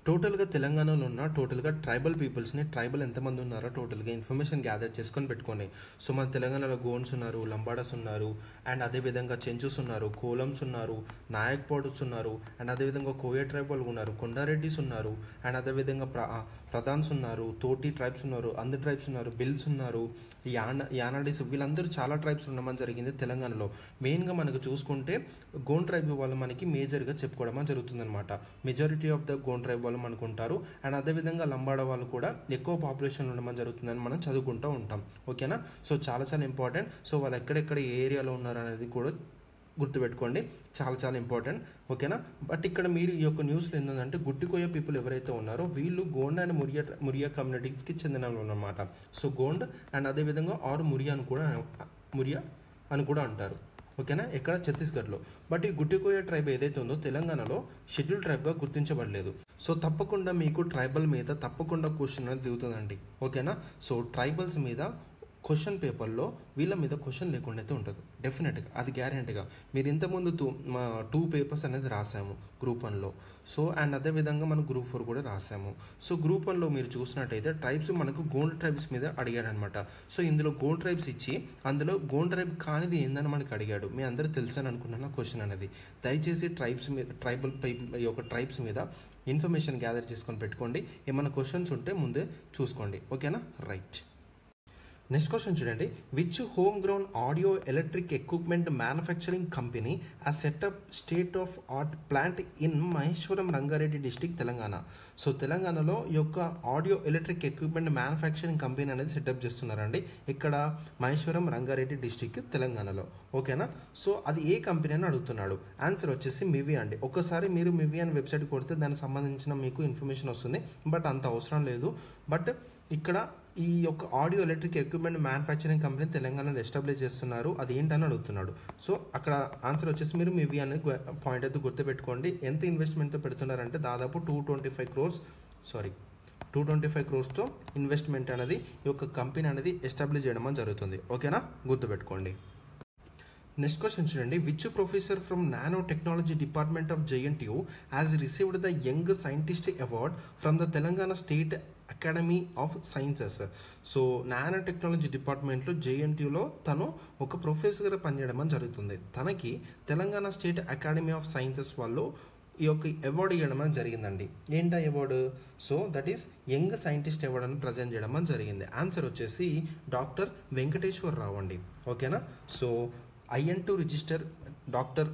టోటల్గా తెలంగాణలో ఉన్న టోటల్గా ట్రైబల్ పీపుల్స్ని, ట్రైబల్ ఎంతమంది ఉన్నారో టోటల్గా ఇన్ఫర్మేషన్ గ్యాదర్ చేసుకొని పెట్టుకోండి. సో మన తెలంగాణలో గోండ్స్ ఉన్నారు, లంబాడాస్ ఉన్నారు, అండ్ అదేవిధంగా చెంచుస్ ఉన్నారు, కోలమ్స్ ఉన్నారు, నాయక్ పౌడర్స్ ఉన్నారు, అండ్ అదేవిధంగా కోయ ట్రైబ్ వాళ్ళు ఉన్నారు, కొండారెడ్డిస్ ఉన్నారు, అండ్ అదేవిధంగా ప్రధాన్స్ ఉన్నారు, తోటి ట్రైబ్స్ ఉన్నారు, అంధ ట్రైబ్స్ ఉన్నారు, బిల్స్ ఉన్నారు, యానాడీస్, వీళ్ళందరూ చాలా ట్రైబ్స్ ఉండమని జరిగింది తెలంగాణలో. మెయిన్గా మనకు చూసుకుంటే గోండ్ ట్రైబ్ వాళ్ళు మనకి మేజర్గా చెప్పుకోవడం జరుగుతుందన్నమాట. Majority of the Gond tribe వాళ్ళు వాళ్ళు మనకు ఉంటారు. అండ్ అదేవిధంగా లంబాడ వాళ్ళు కూడా ఎక్కువ పాపులేషన్ ఉండడం జరుగుతుందని మనం చదువుకుంటూ ఉంటాం. ఓకేనా. సో చాలా చాలా ఇంపార్టెంట్. సో వాళ్ళు ఎక్కడెక్కడ ఏ ఏరియాలో ఉన్నారు అనేది కూడా గుర్తుపెట్టుకోండి, చాలా చాలా ఇంపార్టెంట్. ఓకేనా. బట్ ఇక్కడ మీరు ఈ యొక్క న్యూస్లో ఏంటంటే గుట్టికోయ పీపుల్ ఎవరైతే ఉన్నారో వీళ్ళు గోండ్ అండ్ మురియా కమ్యూనిటీస్కి చెందిన వాళ్ళు అన్నమాట. సో గోండ్ అండ్ అదేవిధంగా మురియా అని కూడా అంటారు. ఓకేనా. ఇక్కడ ఛత్తీస్గఢ్లో. బట్ ఈ గుట్టికోయ ట్రైబ్ ఏదైతే ఉందో తెలంగాణలో షెడ్యూల్ ట్రైబ్గా గుర్తించబడలేదు. సో తప్పకుండా మీకు ట్రైబల్ మీద తప్పకుండా క్వశ్చన్ అనేది దిగుతుందండి. ఓకేనా. సో ట్రైబల్స్ మీద క్వశ్చన్ పేపర్లో వీళ్ళ మీద క్వశ్చన్ లేకుండా అయితే ఉంటుంది డెఫినెట్గా, అది గ్యారెంటీగా. మీరు ఇంతకుముందు 2 పేపర్స్ అనేది రాసాము గ్రూప్ 1లో. సో అండ్ అదేవిధంగా మనం గ్రూప్ 4 కూడా రాసాము. సో గ్రూప్ 1లో మీరు చూసినట్టయితే ట్రైబ్స్ మనకు గోండ్ ట్రైబ్స్ మీద అడిగాడనమాట. సో ఇందులో గోండ్ ట్రైబ్స్ ఇచ్చి అందులో గోండ్ ట్రైబ్ కానిది ఏందని మనకి అడిగాడు. మీ అందరూ తెలుసని అనుకుంటున్నా క్వశ్చన్ అనేది. దయచేసి ట్రైబ్స్ మీద ట్రైబల్ పీపుల్ యొక్క ట్రైబ్స్ మీద ఇన్ఫర్మేషన్ గ్యాదర్ చేసుకొని పెట్టుకోండి. ఏమైనా క్వశ్చన్స్ ఉంటే ముందే చూసుకోండి. ఓకేనా. రైట్. నెక్స్ట్ క్వశ్చన్ చూడండి. Which home ground audio electric equipment manufacturing company a setup state of art plant in Maheshwaram Rangareddy district Telangana. So తెలంగాణలో ఈ యొక్క audio electric equipment manufacturing company అనేది సెటప్ చేస్తున్నారండి. ఇక్కడ మహేశ్వరం రంగారెడ్డి డిస్ట్రిక్ట్ తెలంగాణలో. ఓకేనా. సో అది ఏ కంపెనీ అని అడుగుతున్నాడు. ఆన్సర్ వచ్చేసి మివి అండి. ఒకసారి మీరు మివి అని వెబ్సైట్ కొడితే దానికి సంబంధించిన మీకు ఇన్ఫర్మేషన్ వస్తుంది. బట్ అంత అవసరం లేదు. బట్ ఇక్కడ ఈ యొక్క audio electric equipment manufacturing company తెలంగాణలో ఎస్టాబ్లిష్ చేస్తున్నారు. అది ఏంటని అడుగుతున్నాడు. సో అక్కడ ఆన్సర్ వచ్చేసి మీరు మివి అనేది పాయింట్ అయితే గుర్తుపెట్టుకోండి. ఎంత ఇన్వెస్ట్మెంట్తో పెడుతున్నారంటే దాదాపు 225 క్రోర్స్తో ఇన్వెస్ట్మెంట్ అనేది ఈ యొక్క కంపెనీ అనేది ఎస్టాబ్లిష్ చేయడం జరుగుతుంది. ఓకేనా. గుర్తుపెట్టుకోండి. నెక్స్ట్ క్వశ్చన్ చూడండి. Which professor from nano technology department of JNTU has received the young scientist award from the Telangana state academy of sciences. So nano technology డిపార్ట్మెంట్లో JNTUలో తను ఒక ప్రొఫెసర్గా పనిచేయడం జరుగుతుంది. తనకి Telangana state academy of sciences వాళ్ళు ఈ యొక్క అవార్డు ఇవ్వడం జరిగిందండి. ఏంటా award? So that is young scientist award అని ప్రజెంట్ చేయడం జరిగింది. ఆన్సర్ వచ్చేసి డాక్టర్ వెంకటేశ్వరరావు అండి. ఓకేనా. So IN2 register doctor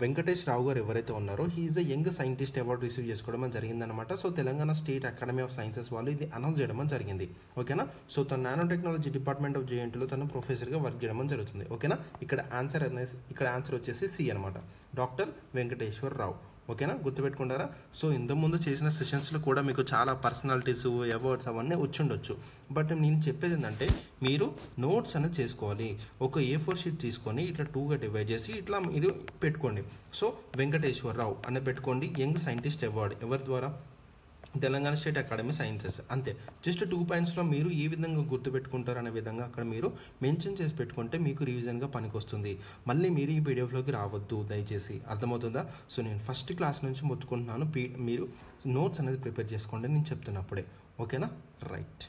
Venkatesh Rao garu ఎవరైతే ఉన్నారో he is the young scientist award receive చేసుకోవడం జరిగిందనమాట. So Telangana state academy of sciences వాళ్ళు ఇది అనౌన్స్ చేయడం జరిగింది. ఓకేనా. సో తన నానో టెక్నాలజీ డిపార్ట్మెంట్ ఆఫ్ JNTUలో తను ప్రొఫెసర్గా వర్క్ చేయడం జరుగుతుంది. ఓకేనా. ఇక్కడ ఆన్సర్ వచ్చేసి సి అనమాట, డాక్టర్ వెంకటేశ్వర రావు. ఓకేనా. గుర్తుపెట్టుకుంటారా. సో ఇంతకుముందు చేసిన సెషన్స్లో కూడా మీకు చాలా పర్సనాలిటీస్ అవార్డ్స్ అవన్నీ వచ్చుండొచ్చు. బట్ నేను చెప్పేది ఏంటంటే మీరు నోట్స్ అనేది చేసుకోవాలి. ఒక A4 షీట్ తీసుకొని ఇట్లా 2గా డివైడ్ చేసి ఇట్లా మీరు పెట్టుకోండి. సో వెంకటేశ్వరరావు అని పెట్టుకోండి. యంగ్ సైంటిస్ట్ అవార్డు ఎవరి ద్వారా? Telangana state academy sciences. అంతే. జస్ట్ 2 పాయింట్స్లో మీరు ఏ విధంగా గుర్తుపెట్టుకుంటారు అనే విధంగా అక్కడ మీరు మెన్షన్ చేసి పెట్టుకుంటే మీకు రివిజన్గా పనికొస్తుంది. మళ్ళీ మీరు ఈ పీడిఎఫ్లోకి రావద్దు దయచేసి. అర్థమవుతుందా? సో నేను ఫస్ట్ క్లాస్ నుంచి మొత్తుకుంటున్నాను. మీరు నోట్స్ అనేది ప్రిపేర్ చేసుకోండి నేను చెప్తున్నప్పుడే. ఓకేనా. రైట్.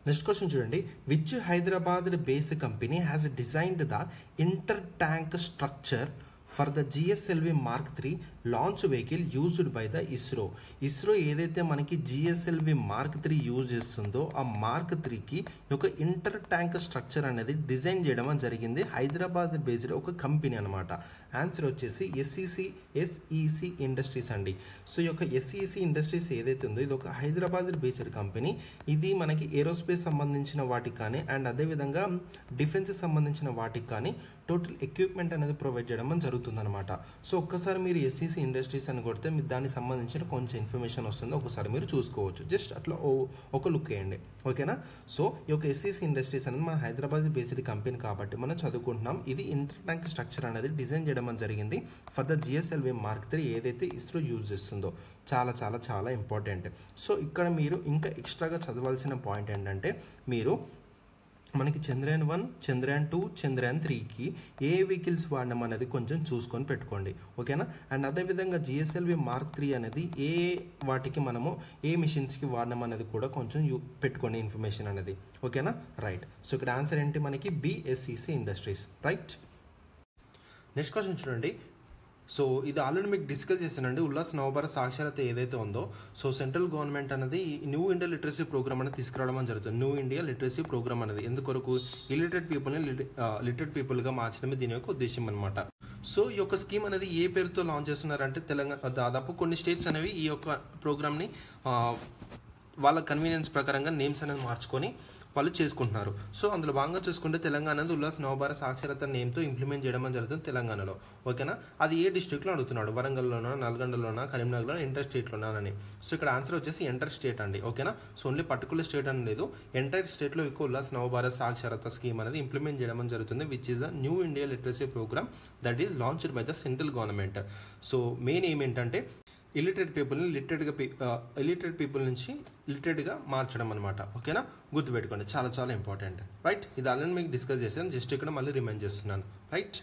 నెక్స్ట్ క్వశ్చన్ చూడండి. Which Hyderabad based company has designed the inter tank structure for the GSLV Mark III launch vehicle used by the ISRO ఏదైతే మనకి GSLV Mark III యూజ్ చేస్తుందో ఆ Mark IIIకి ఒక ఇంటర్ ట్యాంక్ స్ట్రక్చర్ అనేది డిజైన్ చేయడం జరిగింది. హైదరాబాద్ బేస్డ్ ఒక కంపెనీ అనమాట. ఆన్సర్ వచ్చేసి SEC ఇండస్ట్రీస్ అండి. సో ఈ యొక్క SEC ఇండస్ట్రీస్ ఏదైతే ఉందో ఇది ఒక హైదరాబాద్ బేస్డ్ కంపెనీ. ఇది మనకి ఏరోస్పేస్ సంబంధించిన వాటికి కానీ అండ్ అదేవిధంగా డిఫెన్స్ సంబంధించిన వాటికి కానీ టోటల్ ఎక్విప్మెంట్ అనేది ప్రొవైడ్ చేయడం జరుగుతుందన్నమాట. సో ఒక్కసారి మీరు SEC ఇండస్ట్రీస్ అని కొడితే మీకు దానికి సంబంధించిన కొంచెం ఇన్ఫర్మేషన్ వస్తుంది. ఒకసారి మీరు చూసుకోవచ్చు. జస్ట్ అట్లా ఒక లుక్ వేయండి. ఓకేనా. సో ఈ యొక్క SEC ఇండస్ట్రీస్ అనేది మన హైదరాబాద్ బేస్డ్ కంపెనీ కాబట్టి మనం చదువుకుంటున్నాం. ఇది ఇంటర్ ట్యాంక్ స్ట్రక్చర్ అనేది డిజైన్ చేయడం జరిగింది for the GSLV Mark III ఏదైతే ఇస్రో యూజ్ చేస్తుందో. చాలా చాలా చాలా ఇంపార్టెంట్. సో ఇక్కడ మీరు ఇంకా ఎక్స్ట్రాగా చదవాల్సిన పాయింట్ ఏంటంటే మీరు మనకి చంద్రయాన్ 1, చంద్రయాన్ 2, చంద్రయాన్ 3కి ఏ వెహికల్స్ వాడడం అనేది కొంచెం చూసుకొని పెట్టుకోండి. ఓకేనా. అండ్ అదేవిధంగా GSLV Mark III అనేది ఏ వాటికి మనము ఏ మిషన్స్కి వాడడం అనేది కూడా కొంచెం పెట్టుకోండి ఇన్ఫర్మేషన్ అనేది. ఓకేనా. రైట్. సో ఇక్కడ ఆన్సర్ ఏంటి మనకి BSEC industries. Right. Next question చూడండి. సో ఇది ఆల్రెడీ మీకు డిస్కస్ చేశానండి. ఉల్లాస్ నవభారత్ సాక్షరత ఏదైతే ఉందో సో సెంట్రల్ గవర్నమెంట్ అనేది న్యూ ఇండియా లిటరసీ ప్రోగ్రామ్ అనేది తీసుకురావడం జరుగుతుంది. న్యూ ఇండియా లిటరసీ ప్రోగ్రామ్ అనేది ఎందుకొరకు ఇలిటరేట్ పీపుల్ని లిటరేట్ పీపుల్గా మార్చడమే దీని యొక్క ఉద్దేశం అనమాట. సో ఈ యొక్క స్కీమ్ అనేది ఏ పేరుతో లాంచ్ చేస్తున్నారంటే తెలంగాణ దాదాపు కొన్ని స్టేట్స్ అనేవి ఈ యొక్క ప్రోగ్రామ్ని వాళ్ళ కన్వీనియన్స్ ప్రకారంగా నేమ్స్ అనేది మార్చుకొని వాళ్ళు చేసుకుంటున్నారు. సో అందులో భాగంగా చూసుకుంటే తెలంగాణ అనేది ఉల్లాస్ నవభారత సాక్షరత నేమ్తో ఇంప్లిమెంట్ చేయడం అని జరుగుతుంది తెలంగాణలో. ఓకేనా, అది ఏ డిస్ట్రిక్ట్లో అడుగుతున్నాడు, వరంగల్లోనా, నల్గొండలోనా, కరీంనగర్లో, ఎంటర్ స్టేట్లోనా అని. సో ఇక్కడ ఆన్సర్ వచ్చేసి ఎంటర్ స్టేట్ అండి. ఓకేనా, సో ఓన్లీ పర్టికులర్ స్టేట్ అని లేదు, ఎంటైర్ స్టేట్లో ఎక్కువ ఉల్లాస్ నవభారత సాక్షరత స్కీమ్ అనేది ఇంప్లిమెంట్ చేయడం అని జరుగుతుంది, which is a new India literacy programme that is launched by the central government. So main ఏమేంటంటే ఇలిటరేట్ పీపుల్ని ఇలిటరేట్ పీపుల్ నుంచి లిటరేట్గా మార్చడం అనమాట. ఓకేనా, గుర్తుపెట్టుకోండి, చాలా చాలా ఇంపార్టెంట్. రైట్, ఇది ఆల్రెడీ మీకు డిస్కస్ చేశాను, జస్ట్ ఇక్కడ మళ్ళీ రిమైండ్ చేస్తున్నాను. రైట్,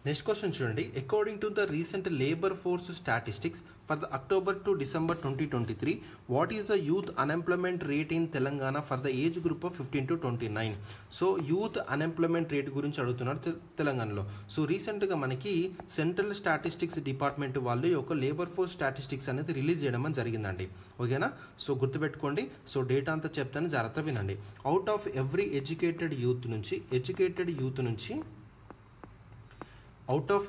నెక్స్ట్ క్వశ్చన్ చూడండి. According to the recent labour force statistics for the October to December 2023 what is the youth unemployment rate in Telangana for the age group of 15 to 29. So youth unemployment rate గురించి అడుగుతున్నారు తెలంగాణలో. సో రీసెంట్గా మనకి సెంట్రల్ స్టాటిస్టిక్స్ డిపార్ట్మెంట్ వాళ్ళు యొక్క లేబర్ ఫోర్స్ స్టాటిస్టిక్స్ అనేది రిలీజ్ చేయడం అని జరిగిందండి. ఓకేనా, సో గుర్తుపెట్టుకోండి. సో డేటా అంతా చెప్తాను, జాగ్రత్త వినండి. Out of every educated youth నుంచి out of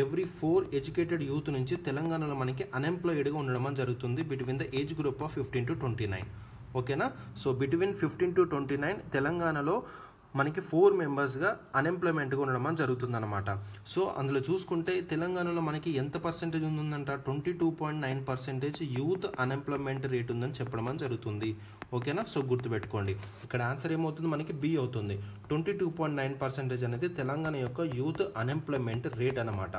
every four educated youth నుంచి తెలంగాణలో మనకి అన్ఎంప్లాయిడ్గా ఉండడం అని జరుగుతుంది between the age group of 15 to 29. ఓకేనా, సో బిట్వీన్ 15 to 29 తెలంగాణలో మనకి 4 మెంబర్స్గా అన్ఎంప్లాయ్మెంట్గా ఉండడం అని జరుగుతుంది అనమాట. సో అందులో చూసుకుంటే తెలంగాణలో మనకి ఎంత పర్సెంటేజ్ ఉందంట, 22.9% యూత్ అన్ఎంప్లాయ్మెంట్ రేట్ ఉందని చెప్పడం అని జరుగుతుంది. ఓకేనా, సో గుర్తుపెట్టుకోండి, ఇక్కడ ఆన్సర్ ఏమవుతుంది, మనకి బి అవుతుంది. 22.9% అనేది తెలంగాణ యొక్క యూత్ అన్ఎంప్లాయ్మెంట్ రేట్ అనమాట.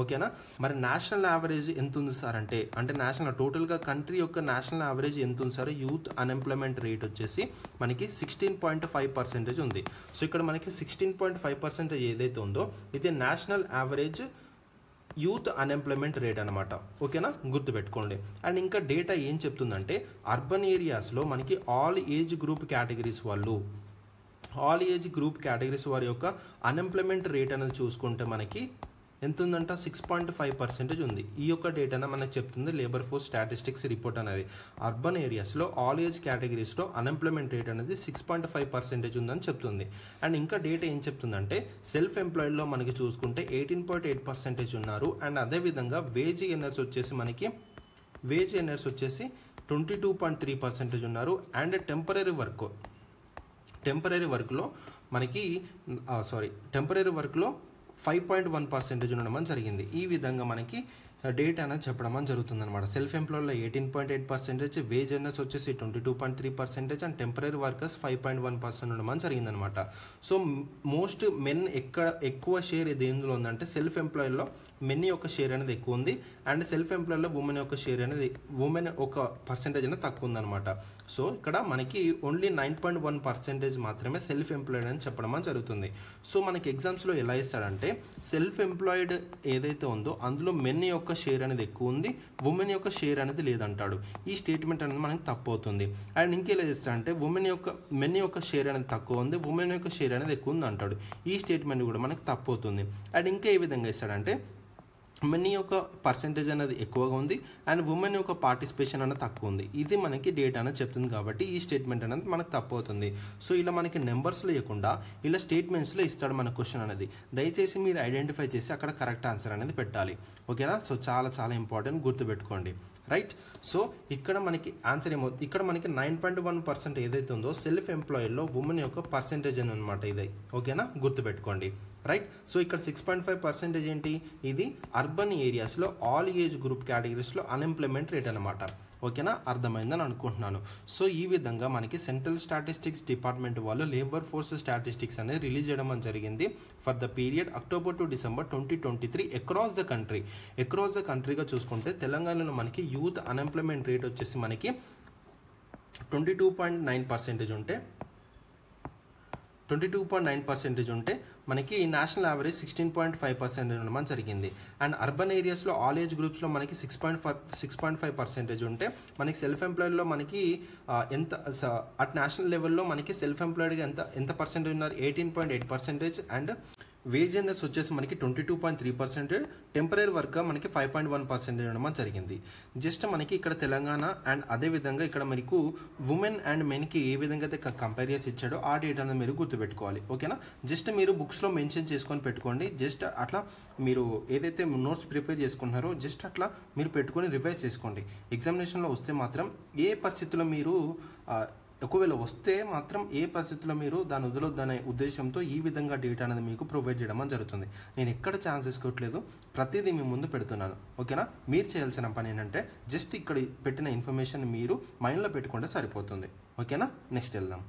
ఓకేనా, మరి నేషనల్ యావరేజ్ ఎంత ఉంది సార్ అంటే నేషనల్ టోటల్గా కంట్రీ యొక్క నేషనల్ యావరేజ్ ఎంత ఉంది సార్, యూత్ అన్ఎంప్లాయ్మెంట్ రేట్ వచ్చేసి మనకి 16.5% ఉంది. సో ఇక్కడ మనకి 16.5% ఏదైతే ఉందో ఇది national average youth unemployment rate అనమాట. ఓకేనా, గుర్తుపెట్టుకోండి. అండ్ ఇంకా డేటా ఏం చెప్తుందంటే అర్బన్ ఏరియాస్లో మనకి ఆల్ ఏజ్ గ్రూప్ కేటగిరీస్ వారి యొక్క అన్ఎంప్లాయ్మెంట్ రేట్ అనేది చూసుకుంటే మనకి ఎంత ఉందంట, 6.5% ఉంది. ఈ యొక్క డేటాను మనకు చెప్తుంది లేబర్ ఫోర్స్ స్టాటిస్టిక్స్ రిపోర్ట్ అనేది. అర్బన్ ఏరియాస్లో ఆల్ ఏజ్ కేటగిరీస్లో అన్ఎంప్లాయ్మెంట్ రేట్ అనేది 6.5% ఉందని చెప్తుంది. అండ్ ఇంకా డేటా ఏం చెప్తుందంటే సెల్ఫ్ ఎంప్లాయిడ్లో మనకి చూసుకుంటే 18.8% ఉన్నారు. అండ్ అదేవిధంగా వేజ్ ఎర్నర్స్ వచ్చేసి 22.3% ఉన్నారు. అండ్ టెంపరీ వర్క్లో 5.1% ఉండడం అని జరిగింది. ఈ విధంగా మనకి డేటా అనేది చెప్పడం అని జరుగుతుంది అనమాట. సెల్ఫ్ ఎంప్లాయ్లో 18.8%, వేజ్ ఎర్నర్స్ వచ్చేసి 22.3% అండ్ టెంపరీ వర్కర్స్ 5.1% ఉండడం జరిగిందనమాట. సో మోస్ట్ మెన్ ఎక్కువ షేర్ ఇది ఎందులో ఉందంటే సెల్ఫ్ ఎంప్లాయ్లో మెన్ యొక్క షేర్ అనేది ఎక్కువ ఉంది. అండ్ సెల్ఫ్ ఎంప్లాయ్లో ఉమెన్ యొక్క షేర్ అనేది ఒక పర్సెంటేజ్ అనేది తక్కువ ఉందన్నమాట. సో ఇక్కడ మనకి ఓన్లీ 9.1% మాత్రమే సెల్ఫ్ ఎంప్లాయిడ్ అని చెప్పడం జరుగుతుంది. సో మనకి ఎగ్జామ్స్లో ఎలా ఇస్తాడంటే సెల్ఫ్ ఎంప్లాయిడ్ ఏదైతే ఉందో అందులో మెన్ యొక్క షేర్ అనేది ఎక్కువ ఉంది, ఉమెన్ యొక్క షేర్ అనేది లేదంటాడు. ఈ స్టేట్మెంట్ అనేది మనకి తప్పు అవుతుంది. అండ్ ఇంకేలా ఇస్తాడంటే మెన్ యొక్క షేర్ అనేది తక్కువ ఉంది, ఉమెన్ యొక్క షేర్ అనేది ఎక్కువ ఉంది అంటాడు. ఈ స్టేట్మెంట్ కూడా మనకి తప్పు అవుతుంది. అండ్ ఇంకా ఏ విధంగా ఇస్తాడంటే మెన్ యొక్క పర్సెంటేజ్ అనేది ఎక్కువగా ఉంది అండ్ ఉమెన్ యొక్క పార్టిసిపేషన్ అనేది తక్కువ ఉంది. ఇది మనకి డేటా అనేది చెప్తుంది కాబట్టి ఈ స్టేట్మెంట్ అనేది మనకు తప్పు అవుతుంది. సో ఇలా మనకి నెంబర్స్లో ఇవ్వకుండా ఇలా స్టేట్మెంట్స్లో ఇస్తాడు మన క్వశ్చన్ అనేది. దయచేసి మీరు ఐడెంటిఫై చేసి అక్కడ కరెక్ట్ ఆన్సర్ అనేది పెట్టాలి. ఓకేనా, సో చాలా చాలా ఇంపార్టెంట్, గుర్తుపెట్టుకోండి. రైట్, సో ఇక్కడ మనకి ఆన్సర్ ఇక్కడ మనకి 9.1% ఏదైతే ఉందో సెల్ఫ్ ఎంప్లాయిడ్లో ఉమెన్ యొక్క పర్సెంటేజ్ అని అనమాట ఇది. ఓకేనా, గుర్తుపెట్టుకోండి. రైట్, సో ఇక్కడ 6.5% ఏంటి, ఇది అర్బన్ ఏరియాస్లో ఆల్ ఏజ్ గ్రూప్ కేటగిరీస్లో అన్ఎంప్లాయ్మెంట్ రేట్ అనమాట. ఓకేనా, అర్థమైందని అనుకుంటున్నాను. సో ఈ విధంగా మనకి సెంట్రల్ స్టాటిస్టిక్స్ డిపార్ట్మెంట్ వాళ్ళు లేబర్ ఫోర్స్ స్టాటిస్టిక్స్ అనేది రిలీజ్ చేయడం జరిగింది for the period October to December 2023 across the కంట్రీగా చూసుకుంటే తెలంగాణలో మనకి యూత్ అన్ఎంప్లాయ్మెంట్ రేట్ వచ్చేసి మనకి 22.9% ఉంటే 22.9% ఉంటే మనకి నేషనల్ యావరేజ్ 16.5% ఉండడం జరిగింది. అండ్ అర్బన్ ఏరియాస్లో ఆల్ ఏజ్ గ్రూప్స్లో మనకి 6.5% ఉంటే మనకి సెల్ఫ్ ఎంప్లాయిడ్లో మనకి ఎంత అట్ నేషనల్ లెవెల్లో మనకి సెల్ఫ్ ఎంప్లాయిడ్గా ఎంత పర్సెంటేజ్ ఉన్నారు, 18.8%. అండ్ వేజెస్ వచ్చేసి మనకి 22.3%, టెంపరీ వర్క్గా మనకి 5.1% ఉండడం జరిగింది. జస్ట్ మనకి ఇక్కడ తెలంగాణ అండ్ అదేవిధంగా ఇక్కడ మీకు ఉమెన్ అండ్ మెన్కి ఏ విధంగా అయితే కంపేర్ చేసి ఇచ్చాడో ఆ డేట్ అనేది మీరు గుర్తుపెట్టుకోవాలి. ఓకేనా, జస్ట్ మీరు బుక్స్లో మెన్షన్ చేసుకొని పెట్టుకోండి. జస్ట్ అట్లా మీరు ఏదైతే నోట్స్ ప్రిపేర్ చేసుకుంటున్నారో జస్ట్ అట్లా మీరు పెట్టుకొని రివైజ్ చేసుకోండి. ఎగ్జామినేషన్లో వస్తే మాత్రం ఏ పరిస్థితుల్లో మీరు ఒకవేళ వస్తే మాత్రం ఏ పరిస్థితుల్లో మీరు దాన్ని వదలొద్దనే ఉద్దేశంతో ఈ విధంగా డేటా అనేది మీకు ప్రొవైడ్ చేయడం జరుగుతుంది. నేను ఎక్కడ ఛాన్స్ తీసుకోవట్లేదు, ప్రతిదీ మీ ముందు పెడుతున్నాను. ఓకేనా, మీరు చేయాల్సిన పని ఏంటంటే జస్ట్ ఇక్కడ పెట్టిన ఇన్ఫర్మేషన్ మీరు మైండ్లో పెట్టుకుంటే సరిపోతుంది. ఓకేనా, నెక్స్ట్ వెళ్దాం.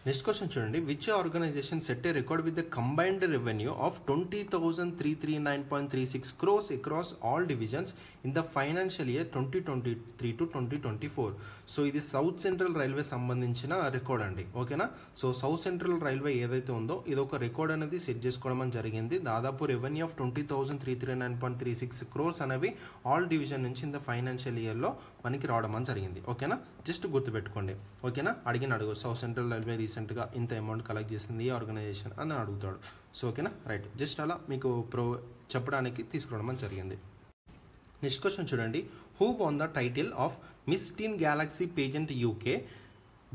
నెక్స్ట్ క్వశ్చన్ చూడండి. Which organisation set a record with the combined revenue of 20,339.36 crores across all divisions in the financial year 2023 to 2024. So ఇది సౌత్ సెంట్రల్ రైల్వే సంబంధించిన రికార్డ్ అండి. ఓకేనా, సో సౌత్ సెంట్రల్ రైల్వే ఏదైతే ఉందో ఇది ఒక రికార్డ్ అనేది సెట్ చేసుకోవడం జరిగింది. దాదాపు రెవెన్యూ ఆఫ్ 20,339.36 crores అనేవి ఆల్ డివిజన్ నుంచి ఇన్ ద ఫైనాన్షియల్ ఇయర్లో మనకి రావడం జరిగింది. ఓకేనా, జస్ట్ గుర్తుపెట్టుకోండి. ఓకేనా, అడుగు సౌత్ సెంట్రల్ రైల్వే రీసెంట్గా ఇంత అమౌంట్ కలెక్ట్ చేసింది ఈ ఆర్గనైజేషన్ అని అడుగుతాడు. సో ఓకేనా, రైట్, జస్ట్ అలా మీకు చెప్పడానికి తీసుకురావడం జరిగింది. నెక్స్ట్ క్వశ్చన్ చూడండి. Who won the title of Miss Teen Galaxy pageant UK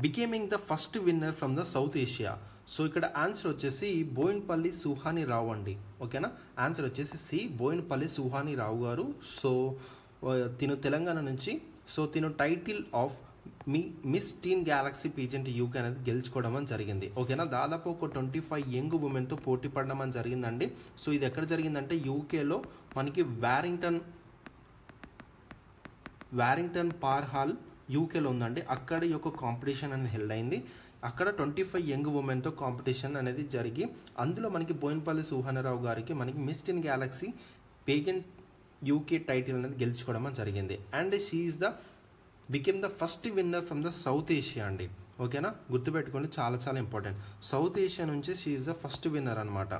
becoming the first winner from the South Asia? So ఇక్కడ ఆన్సర్ వచ్చేసి బోయిన్పల్లి సుహాని రావు అండి. ఓకేనా, ఆన్సర్ వచ్చేసి సి బోయిన్పల్లి సుహాని రావు గారు. సో తిను తెలంగాణ నుంచి. సో తిను title of Miss Teen Galaxy pageant UK అనేది గెలుచుకోవడం జరిగింది. ఓకేనా, దాదాపు ఒక 25 యంగ్ ఉమెన్తో పోటీ పడడం జరిగిందండి. సో ఇది ఎక్కడ జరిగిందంటే యూకేలో మనకి వారింగ్టన్ పార్ హాల్ యూకేలో ఉందండి. అక్కడ ఈ యొక్క కాంపిటీషన్ అనేది హెల్డ్ అయింది. అక్కడ 25 యంగ్ ఉమెన్తో కాంపిటీషన్ అనేది జరిగి అందులో మనకి బోయిన్పల్లి సుహానరావు గారికి మనకి miss Teen Galaxy pageant UK title అనేది గెలుచుకోవడం జరిగింది. And she is became the first winner from the South Asia అండి. ఓకేనా, గుర్తుపెట్టుకోండి, చాలా చాలా ఇంపార్టెంట్. సౌత్ ఏషియా నుంచి she is the first winner అనమాట.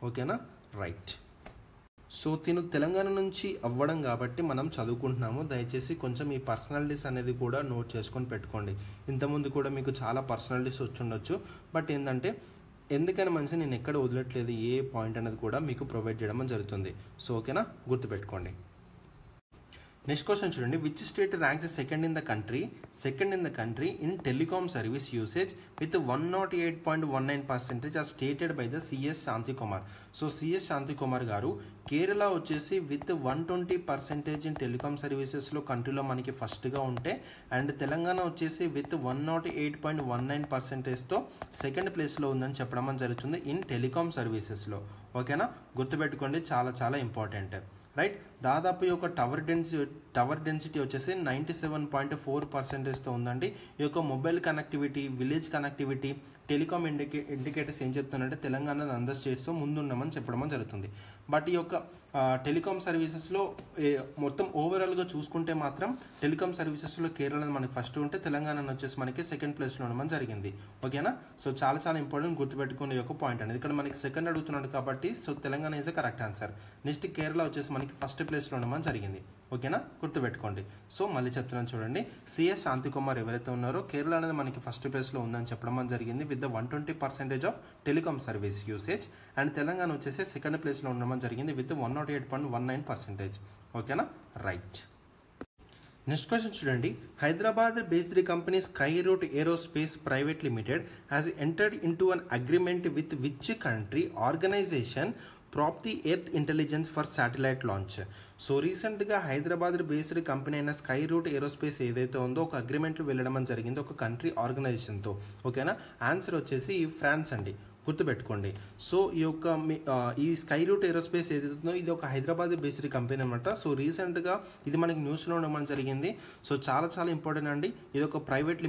ఓకేనా, రైట్. సో తిను తెలంగాణ నుంచి అవ్వడం కాబట్టి మనం చదువుకుంటున్నాము. దయచేసి కొంచెం ఈ పర్సనాలిటీస్ అనేది కూడా నోట్ చేసుకొని పెట్టుకోండి. ఇంతకుముందు కూడా మీకు చాలా పర్సనాలిటీస్ వచ్చి ఉండొచ్చు. బట్ ఏంటంటే ఎందుకని మంచి నేను ఎక్కడ వదిలట్లేదు, ఏ పాయింట్ అనేది కూడా మీకు ప్రొవైడ్ చేయడం జరుగుతుంది. సో ఓకేనా, గుర్తుపెట్టుకోండి. నెక్స్ట్ క్వశ్చన్ చూడండి. Which state ranks second in the country in telecom service usage with 108.19% are stated by the CS Shantikumar? So CS Shantikumar garu Kerala వచ్చేసి విత్ 120% ఇన్ టెలికామ్ సర్వీసెస్లో కంట్రీలో మనకి ఫస్ట్గా ఉంటే, అండ్ తెలంగాణ వచ్చేసి విత్ 108.19%తో సెకండ్ ప్లేస్లో ఉందని చెప్పడం జరుగుతుంది ఇన్ టెలికామ్ సర్వీసెస్లో. ఓకేనా, గుర్తుపెట్టుకోండి, చాలా చాలా ఇంపార్టెంట్. రైట్, దాదాపు ఈ యొక్క టవర్ డెన్సిటీ వచ్చేసి 97.4%తో ఉందండి. ఈ యొక్క mobile connectivity, village connectivity, telecom indicators ఏం చెప్తున్నారంటే తెలంగాణ అందర్ స్టేట్స్తో ముందున్నామని చెప్పడం జరుగుతుంది. బట్ ఈ యొక్క టెలికామ్ సర్వీసెస్లో మొత్తం ఓవరాల్గా చూసుకుంటే మాత్రం టెలికామ్ సర్వీసెస్లో కేరళ మనకి ఫస్ట్ ఉంటే తెలంగాణ వచ్చేసి మనకి సెకండ్ ప్లేస్లో ఉండడం జరిగింది. ఓకేనా, సో చాలా చాలా ఇంపార్టెంట్, గుర్తుపెట్టుకునే యొక్క పాయింట్ అనేది. ఇక్కడ మనకి సెకండ్ అడుగుతున్నాడు కాబట్టి so Telangana is correct answer. Next Kerala వచ్చేసి మనకి ఫస్ట్ ప్లేస్లో ఉండడం జరిగింది. ఓకేనా, గుర్తుపెట్టుకోండి. సో మళ్ళీ చెప్తున్నాను చూడండి. సిఎస్ శాంతికుమార్ ఎవరైతే ఉన్నారో కేరళ అనేది మనకి ఫస్ట్ ప్లేస్లో ఉందని చెప్పడం జరిగింది with the 120% of telecom service usage. And Telangana వచ్చేసి సెకండ్ ప్లేస్లో ఉండడం జరిగింది విత్ 108.19%. ఓకేనా, రైట్. నెక్స్ట్ క్వశ్చన్ చూడండి. Hyderabad based company Skyroot Aerospace private limited has entered into an agreement with which country organisation Prapti earth intelligence for satellite launch? So రీసెంట్గా హైదరాబాద్ బేస్డ్ కంపెనీ అయిన స్కై రూట్ ఏరోస్పేస్ ఏదైతే ఉందో ఒక అగ్రిమెంట్లో వెళ్ళడం జరిగింది ఒక కంట్రీ ఆర్గనైజేషన్తో. ఓకేనా, ఆన్సర్ వచ్చేసి ఫ్రాన్స్ అండి. గుర్తుపెట్టుకోండి. సో ఈ స్కై రూట్ ఏరోస్పేస్ ఏదైతుందో ఇది ఒక హైదరాబాద్ బేస్డ్ కంపెనీ అనమాట. సో రీసెంట్గా ఇది మనకి న్యూస్లో ఉండడం జరిగింది. సో చాలా చాలా ఇంపార్టెంట్ అండి. ఇది ఒక ప్రైవేట్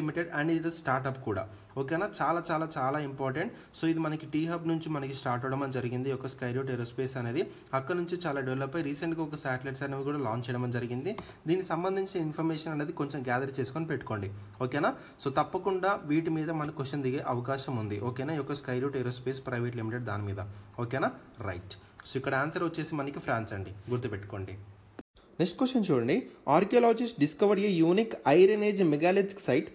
లిమిటెడ్ అండ్ ఇది స్టార్ట్అప్ కూడా. ఓకేనా, చాలా చాలా చాలా ఇంపార్టెంట్. సో ఇది మనకి టీ హబ్ నుంచి మనకి స్టార్ట్ అవడం జరిగింది ఒక స్కై రూట్ ఏరోస్పేస్ అనేది. అక్కడ నుంచి చాలా డెవలప్ అయ్యి రీసెంట్గా ఒక శాటిలైట్స్ అనేవి కూడా లాంచ్ చేయడం జరిగింది. దీనికి సంబంధించిన ఇన్ఫర్మేషన్ అనేది కొంచెం గ్యాదర్ చేసుకొని పెట్టుకోండి. ఓకేనా, సో తప్పకుండా వీటి మీద మనకు క్వశ్చన్ దిగే అవకాశం ఉంది. ఓకేనా, ఈ యొక్క Skyroot Aerospace private limited దాని మీద. ఓకేనా, రైట్. సో ఇక్కడ ఆన్సర్ వచ్చేసి మనకి ఫ్రాన్స్ అండి, గుర్తుపెట్టుకోండి. నెక్స్ట్ క్వశ్చన్ చూడండి. Archaeologist discovered a unique iron age megalithic site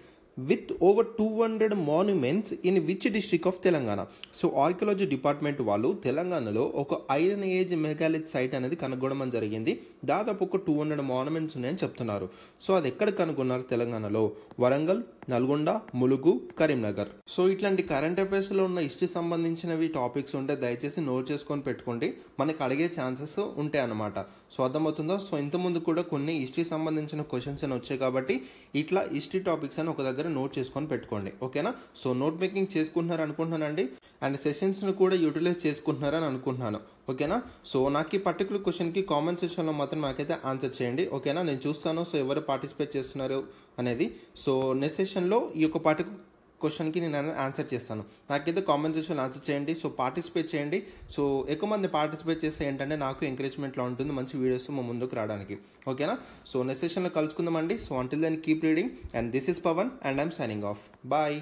with over 200 monuments in which district of Telangana. So archaeology department వాళ్ళు తెలంగాణలో ఒక ఐరన్ ఏజ్ మెగాలిత్ సైట్ అనేది కనుగొనడం జరిగింది. దాదాపు ఒక 200 మాన్యుమెంట్స్ ఉన్నాయని చెప్తున్నారు. సో అది ఎక్కడ కనుగొన్నారు? తెలంగాణలో వరంగల్, నల్గొండ, ములుగు, కరీంనగర్. సో ఇట్లాంటి కరెంట్ అఫైర్స్లో ఉన్న హిస్టరీ సంబంధించినవి టాపిక్స్ ఉంటే దయచేసి నోట్ చేసుకొని పెట్టుకోండి, మనకి అడిగే ఛాన్సెస్ ఉంటాయి అన్నమాట. సో అర్థమవుతుందా? సో ఇంతకుముందు కూడా కొన్ని హిస్టరీ సంబంధించిన క్వశ్చన్స్ అని వచ్చాయి కాబట్టి ఇట్లా హిస్టరీ టాపిక్స్ అని ఒక దగ్గర నోట్ చేసుకొని పెట్టుకోండి, ఓకేనా? సో నోట్ మేకింగ్ చేసుకుంటున్నారు అనుకుంటున్నానండి, అండ్ సెషన్స్ను కూడా యూటిలైజ్ చేసుకుంటున్నారని అనుకుంటున్నాను, ఓకేనా? సో నాకు ఈ పర్టికులర్ క్వశ్చన్కి కామెంట్ సెక్షన్లో మాత్రం నాకైతే ఆన్సర్ చేయండి, ఓకేనా? నేను చూస్తాను సో ఎవరు పార్టిసిపేట్ చేస్తున్నారు అనేది. సో నెక్స్ట్ సెషన్లో ఈ యొక్క పర్టికులర్ క్వశ్చన్కి నేను ఆన్సర్ చేస్తాను, నాకైతే కామెంట్ సెక్షన్లో ఆన్సర్ చేయండి. సో పార్టిసిపేట్ చేయండి. సో ఎక్కువ మంది పార్టిసిపేట్ చేస్తే ఏంటంటే నాకు ఎంకరేజ్మెంట్లో ఉంటుంది మంచి వీడియోస్ మా ముందుకు రావడానికి, ఓకేనా? సో నెక్స్ట్ సెషన్లో కలుసుకుందామండి. So until then keep reading, and this is Pawan and I'm signing off. Bye.